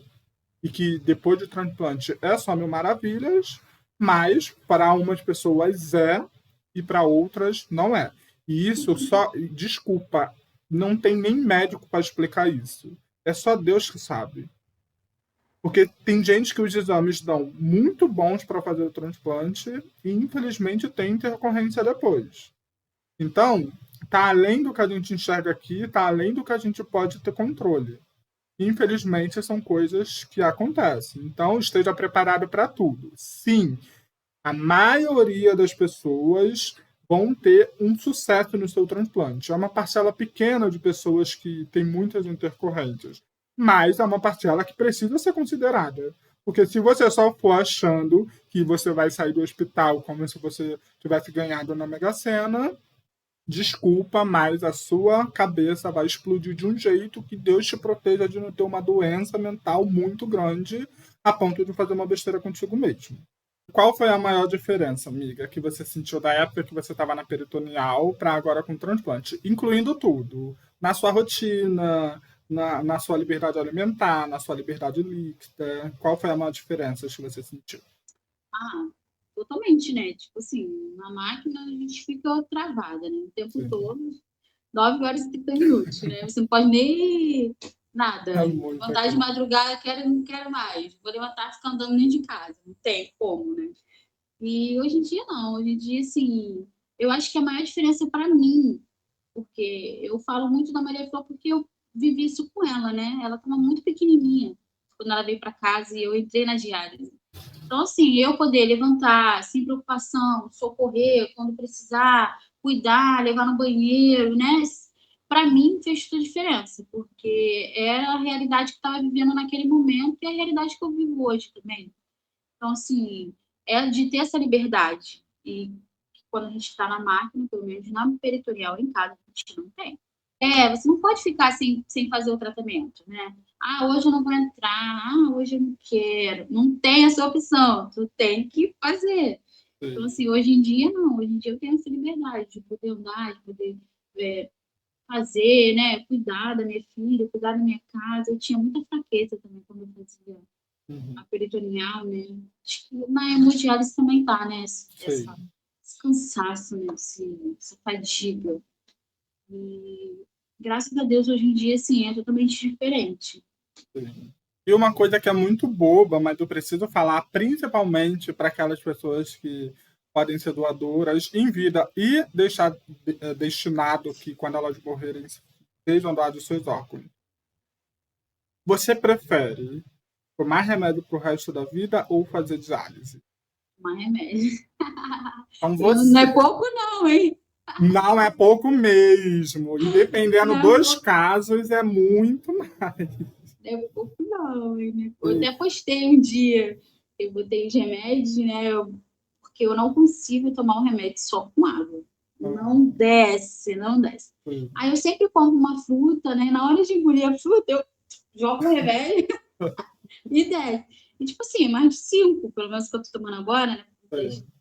e que depois do transplante é só mil maravilhas, mas para umas pessoas é e para outras não é. E isso só, desculpa, não tem nem médico para explicar isso. É só Deus que sabe. Porque tem gente que os exames dão muito bons para fazer o transplante e infelizmente tem intercorrência depois. Então, tá além do que a gente enxerga aqui, tá além do que a gente pode ter controle. Infelizmente, são coisas que acontecem. Então, esteja preparado para tudo. Sim, a maioria das pessoas vão ter um sucesso no seu transplante. É uma parcela pequena de pessoas que tem muitas intercorrentes, mas é uma parcela que precisa ser considerada. Porque se você só for achando que você vai sair do hospital como se você tivesse ganhado na Mega Sena, desculpa, mas a sua cabeça vai explodir de um jeito que Deus te proteja de não ter uma doença mental muito grande a ponto de fazer uma besteira contigo mesmo. Qual foi a maior diferença, amiga, que você sentiu da época que você estava na peritoneal para agora com o transplante? Incluindo tudo. Na sua rotina, na sua liberdade alimentar, na sua liberdade líquida. Qual foi a maior diferença que você sentiu? Totalmente, né? Tipo assim, na máquina a gente fica travada, né? O tempo Sim. todo, 9 horas e 30 minutos, né? Você não pode nem nada. Levantar de madrugada, não quero mais. Vou levantar e ficar andando dentro de casa. Não tem como, né? E hoje em dia, não. Hoje em dia, assim, eu acho que a maior diferença para mim, porque eu falo muito da Maria Flor porque eu vivi isso com ela, né? Ela estava muito pequenininha quando ela veio para casa e eu entrei na diálise. Então, assim, eu poder levantar sem preocupação, socorrer quando precisar, cuidar, levar no banheiro, né? Para mim fez toda a diferença, porque era a realidade que estava vivendo naquele momento e a realidade que eu vivo hoje também. Então, assim, é de ter essa liberdade. E quando a gente está na máquina, pelo menos na peritoneal em casa, a gente não tem. Você não pode ficar sem fazer o tratamento, né? Hoje eu não vou entrar, hoje eu não quero. Não tem essa opção, tu tem que fazer. Sim. Então, assim, hoje em dia, não. Hoje em dia eu tenho essa liberdade de poder andar, de poder fazer, né? Cuidar da minha filha, cuidar da minha casa. Eu tinha muita fraqueza também quando eu fazia a peritoneal, né? Acho que na hemodiálise também tá, né? Esse cansaço, né? Essa fadiga. E graças a Deus, hoje em dia, sim, é totalmente diferente. Sim. E uma coisa que é muito boba, mas eu preciso falar principalmente para aquelas pessoas que podem ser doadoras em vida e deixar destinado que quando elas morrerem sejam doados seus órgãos. Você prefere tomar remédio pro resto da vida ou fazer diálise? Tomar remédio. Então você... Não é pouco não, hein? Não é pouco mesmo. E dependendo dos casos, é muito mais. Não é pouco não, né? Eu Sim. até postei um dia, eu botei os remédios, né? Porque eu não consigo tomar um remédio só com água. Não desce, não desce. Sim. Aí eu sempre como uma fruta, né? Na hora de engolir a fruta, eu jogo o remédio e desce. E tipo assim, mais de 5, pelo menos que eu tô tomando agora, né?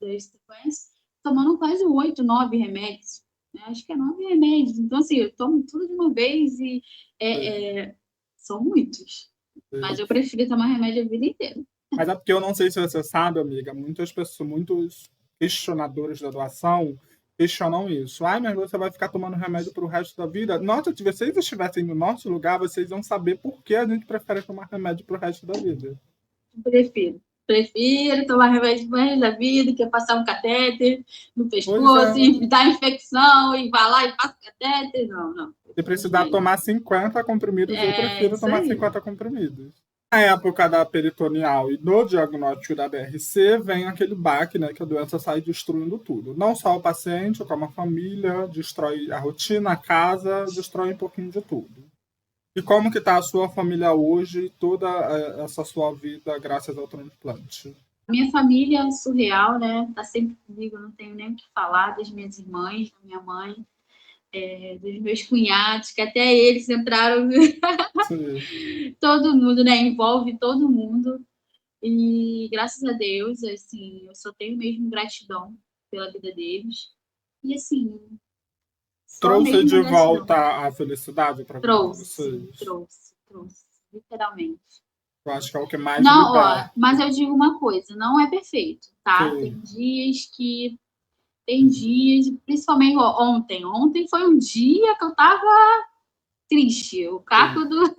Das sequências, tomando quase 8, 9 remédios. Né? Acho que é 9 remédios. Então, assim, eu tomo tudo de uma vez e são muitos. Mas eu prefiro tomar remédio a vida inteira. Mas é porque eu não sei se você sabe, amiga, muitas pessoas, muitos questionadores da doação questionam isso. Ai, mas você vai ficar tomando remédio pro resto da vida? Nossa, se vocês estivessem no nosso lugar, vocês iam saber por que a gente prefere tomar remédio pro resto da vida. Prefiro. Prefiro tomar remédio pro resto da vida, que é passar um catéter no Pois é. pescoço e dar infecção e vai lá e passa o catéter. Não, não. Se precisar tomar 50 comprimidos, eu prefiro Isso tomar aí. 50 comprimidos. Na época da peritoneal e no diagnóstico da BRC, vem aquele baque, né, que a doença sai destruindo tudo. Não só o paciente, como a família, destrói a rotina, a casa, destrói um pouquinho de tudo. E como que está a sua família hoje, toda essa sua vida, graças ao transplante? Minha família é surreal, né? Tá sempre comigo, não tenho nem o que falar das minhas irmãs, da minha mãe, dos meus cunhados, que até eles entraram. Todo mundo, né? Envolve todo mundo. E graças a Deus, assim, eu só tenho mesmo gratidão pela vida deles. E assim, só Trouxe mesmo de gratidão. volta a felicidade para a vida de vocês? Trouxe, literalmente. Eu acho que é o que mais Não, ó, liberta. mas eu digo uma coisa, não é perfeito, tá? Sim. Tem dias, principalmente ontem. Ontem foi um dia que eu tava triste. O caco do.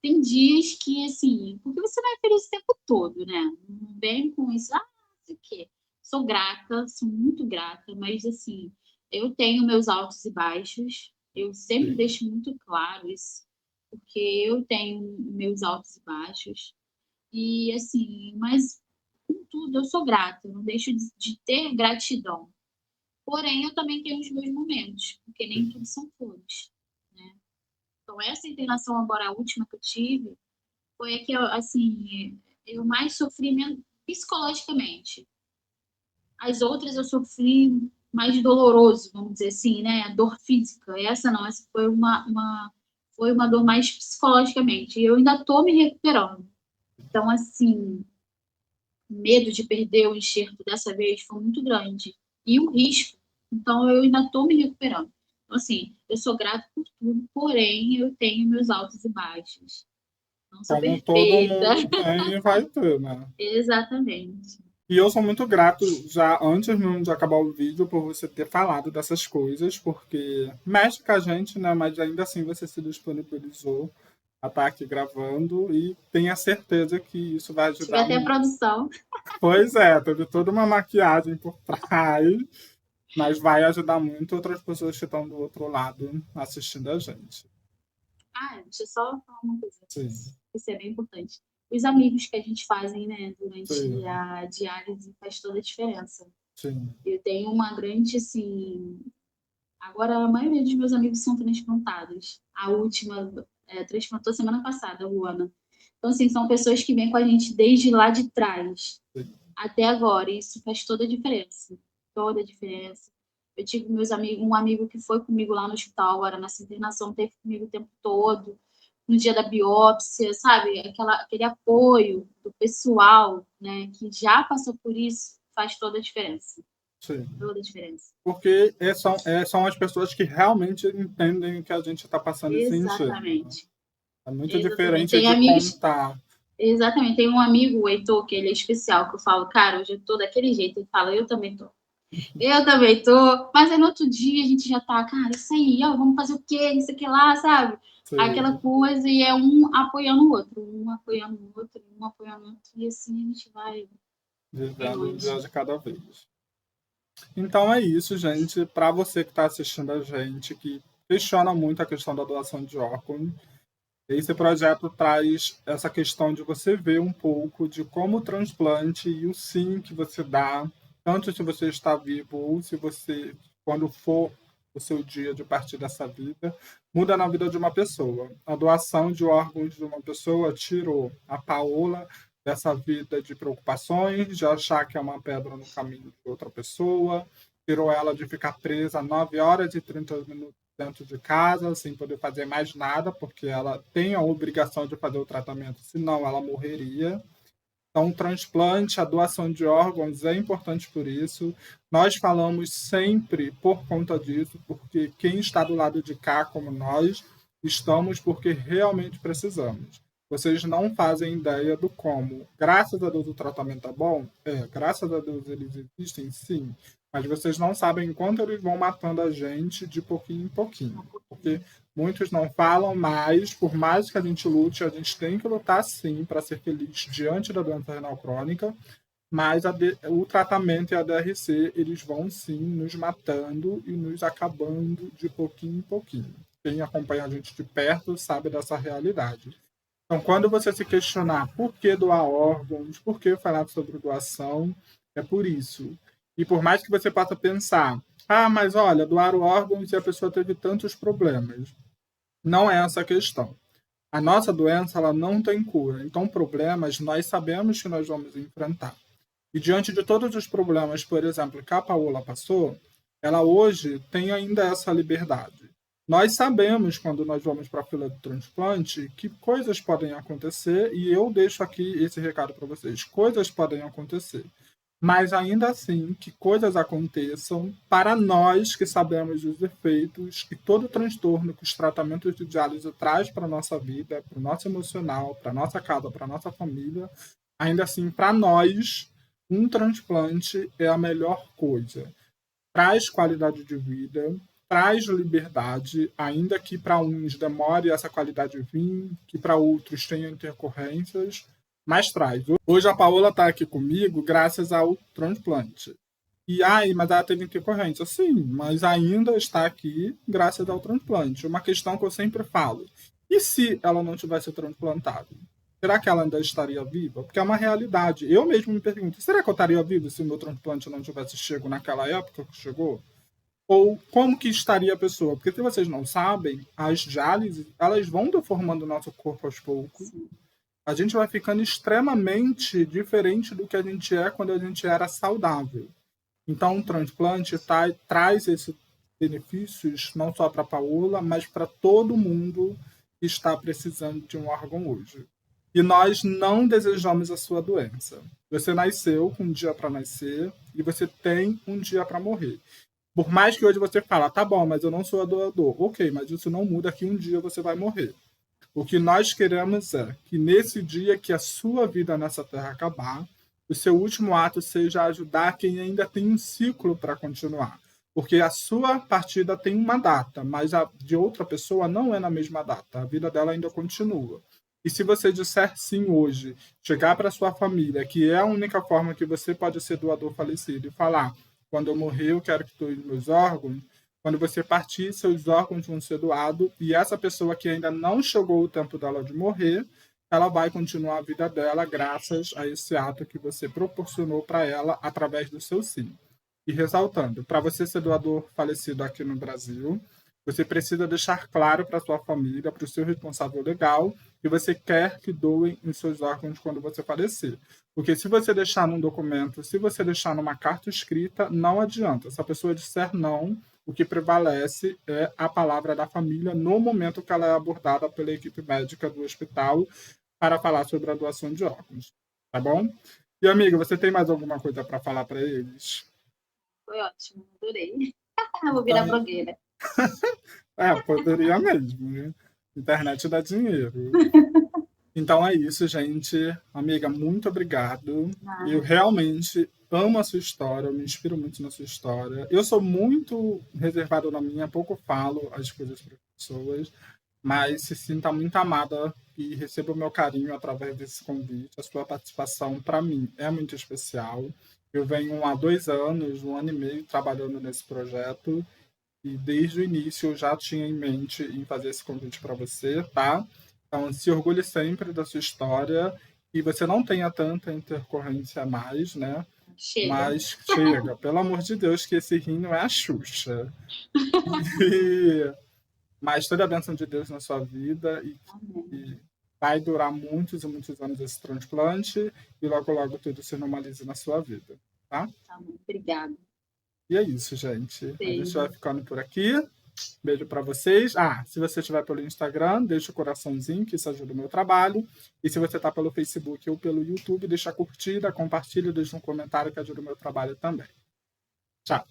Tem dias que, assim, porque você vai feliz o tempo todo, né? Não vem com isso, não sei o quê. Sou grata, sou muito grata, mas, assim, eu tenho meus altos e baixos, eu sempre deixo muito claro isso, porque eu tenho meus altos e baixos, e, assim, mas, contudo, eu sou grata, eu não deixo de ter gratidão. Porém, eu também tenho os meus momentos, porque nem tudo são flores, né? Então, essa internação agora, a última que eu tive, foi a que eu, assim, eu mais sofri psicologicamente. As outras eu sofri mais doloroso, vamos dizer assim, né? A dor física. Essa não, essa foi uma dor mais psicologicamente. E eu ainda estou me recuperando. Então, assim, o medo de perder o enxerto dessa vez foi muito grande. E o risco. Então, eu ainda estou me recuperando. Então, assim, eu sou grata por tudo, porém, eu tenho meus altos e baixos. Não sou Como todo perfeita. mundo tem e vai ter, né? Exatamente. E eu sou muito grato, já antes mesmo de acabar o vídeo, por você ter falado dessas coisas, porque mexe com a gente, né? Mas ainda assim você se disponibilizou a estar aqui gravando e tenha certeza que isso vai Tive ajudar até a muito. produção. Pois é, teve toda uma maquiagem por trás, mas vai ajudar muito outras pessoas que estão do outro lado assistindo a gente. Ah, deixa eu só falar uma coisa. Sim, Isso é bem importante. Os amigos que a gente fazem, né, durante sim, a diálise faz toda a diferença. sim. Eu tenho uma grande, assim. Agora, a maioria dos meus amigos são transplantados. A última transplantou semana passada, a Luana. Então, assim, são pessoas que vêm com a gente desde lá de trás até agora. E isso faz toda a diferença. Toda a diferença. Eu tive um amigo que foi comigo lá no hospital, agora nessa internação, teve comigo o tempo todo, no dia da biópsia, sabe? Aquele apoio do pessoal, né, que já passou por isso, faz toda a diferença. Sim. Toda a diferença. Porque são as pessoas que realmente entendem o que a gente está passando e sentindo. Exatamente. É muito Exatamente. diferente Tem de amigos. contar. Exatamente. Tem um amigo, o Heitor, que ele é especial, que eu falo, cara, hoje eu tô daquele jeito. Ele fala, eu também tô. Eu também tô. Mas aí no outro dia a gente já tá, cara, isso aí, ó, vamos fazer o quê? Isso aqui lá, sabe? Aquela coisa, e é um apoiando o outro, um apoiando o outro, um apoiando o outro, e assim a gente vai Vivendo um dia longe. de cada vez. Então é isso, gente. Para você que está assistindo a gente, que questiona muito a questão da doação de órgãos, esse projeto traz essa questão de você ver um pouco de como o transplante e o sim que você dá, tanto se você está vivo ou se você, quando for o seu dia de partir dessa vida, muda na vida de uma pessoa. A doação de órgãos de uma pessoa tirou a Paola dessa vida de preocupações, de achar que é uma pedra no caminho de outra pessoa, tirou ela de ficar presa 9 horas e 30 minutos dentro de casa, sem poder fazer mais nada, porque ela tem a obrigação de fazer o tratamento, senão ela morreria. Então, o transplante, a doação de órgãos é importante por isso. Nós falamos sempre por conta disso, porque quem está do lado de cá, como nós, estamos porque realmente precisamos. Vocês não fazem ideia do como. Graças a Deus o tratamento é bom? É, graças a Deus eles existem, sim. Mas vocês não sabem quanto eles vão matando a gente de pouquinho em pouquinho. Porque muitos não falam, mas por mais que a gente lute, a gente tem que lutar sim para ser feliz diante da doença renal crônica, mas o tratamento e a DRC, eles vão sim nos matando e nos acabando de pouquinho em pouquinho. Quem acompanha a gente de perto sabe dessa realidade. Então, quando você se questionar por que doar órgãos, por que falar sobre doação, é por isso. E por mais que você possa pensar, mas olha, doar órgãos e a pessoa teve tantos problemas. Não é essa a questão. A nossa doença ela não tem cura, então problemas nós sabemos que nós vamos enfrentar. E diante de todos os problemas, por exemplo, que a Paola passou, ela hoje tem ainda essa liberdade. Nós sabemos, quando nós vamos para a fila do transplante, que coisas podem acontecer, e eu deixo aqui esse recado para vocês: coisas podem acontecer. Mas ainda assim, que coisas aconteçam, para nós que sabemos os efeitos e todo o transtorno que os tratamentos de diálise traz para a nossa vida, para o nosso emocional, para a nossa casa, para a nossa família, ainda assim, para nós, um transplante é a melhor coisa. Traz qualidade de vida, traz liberdade, ainda que para uns demore essa qualidade vir, que para outros tenha intercorrências, mas traz. Hoje a Paola está aqui comigo graças ao transplante. Mas ela teve intercorrência. Sim, mas ainda está aqui graças ao transplante. Uma questão que eu sempre falo: e se ela não tivesse transplantado? Será que ela ainda estaria viva? Porque é uma realidade. Eu mesmo me pergunto: será que eu estaria vivo se o meu transplante não tivesse chegado naquela época que chegou? Ou como que estaria a pessoa? Porque se vocês não sabem, as diálises, elas vão deformando o nosso corpo aos poucos. A gente vai ficando extremamente diferente do que a gente é quando a gente era saudável. Então, o transplante traz esses benefícios não só para a Paola, mas para todo mundo que está precisando de um órgão hoje. E nós não desejamos a sua doença. Você nasceu com um dia para nascer e você tem um dia para morrer. Por mais que hoje você fala, tá bom, mas eu não sou doador. Ok, mas isso não muda que um dia você vai morrer. O que nós queremos é que nesse dia que a sua vida nessa terra acabar, o seu último ato seja ajudar quem ainda tem um ciclo para continuar. Porque a sua partida tem uma data, mas a de outra pessoa não é na mesma data. A vida dela ainda continua. E se você disser sim hoje, chegar para sua família, que é a única forma que você pode ser doador falecido, e falar: quando eu morrer, eu quero que doe meus órgãos. Quando você partir, seus órgãos vão ser doados e essa pessoa que ainda não chegou o tempo dela de morrer, ela vai continuar a vida dela graças a esse ato que você proporcionou para ela através do seu sim. E ressaltando, para você ser doador falecido aqui no Brasil, você precisa deixar claro para sua família, para o seu responsável legal, que você quer que doem os seus órgãos quando você falecer. Porque se você deixar num documento, se você deixar numa carta escrita, não adianta. Se a pessoa disser não, o que prevalece é a palavra da família no momento que ela é abordada pela equipe médica do hospital para falar sobre a doação de órgãos. Tá bom? E, amiga, você tem mais alguma coisa para falar para eles? Foi ótimo, adorei. Vou virar blogueira. Poderia mesmo, né? Internet dá dinheiro. Então é isso, gente. Amiga, muito obrigado. Eu realmente amo a sua história, eu me inspiro muito na sua história. Eu sou muito reservado na minha, pouco falo as coisas para as pessoas, mas se sinta muito amada e receba o meu carinho através desse convite. A sua participação, para mim, é muito especial. Eu venho há 2 anos, 1 ano e meio, trabalhando nesse projeto e desde o início eu já tinha em mente em fazer esse convite para você, tá? Então, se orgulhe sempre da sua história e você não tenha tanta intercorrência mais, né? chega. Mas chega, pelo amor de Deus, que esse rim não é a Xuxa. E, mas toda a bênção de Deus na sua vida e vai durar muitos e muitos anos esse transplante e logo, logo tudo se normaliza na sua vida, tá? Tá bom, obrigada. E é isso, gente. A gente Beijo. vai ficando por aqui. Beijo para vocês. Se você estiver pelo Instagram, deixa o coraçãozinho, que isso ajuda o meu trabalho. E se você está pelo Facebook ou pelo YouTube, deixa a curtida, compartilha, deixa um comentário que ajuda o meu trabalho também. Tchau.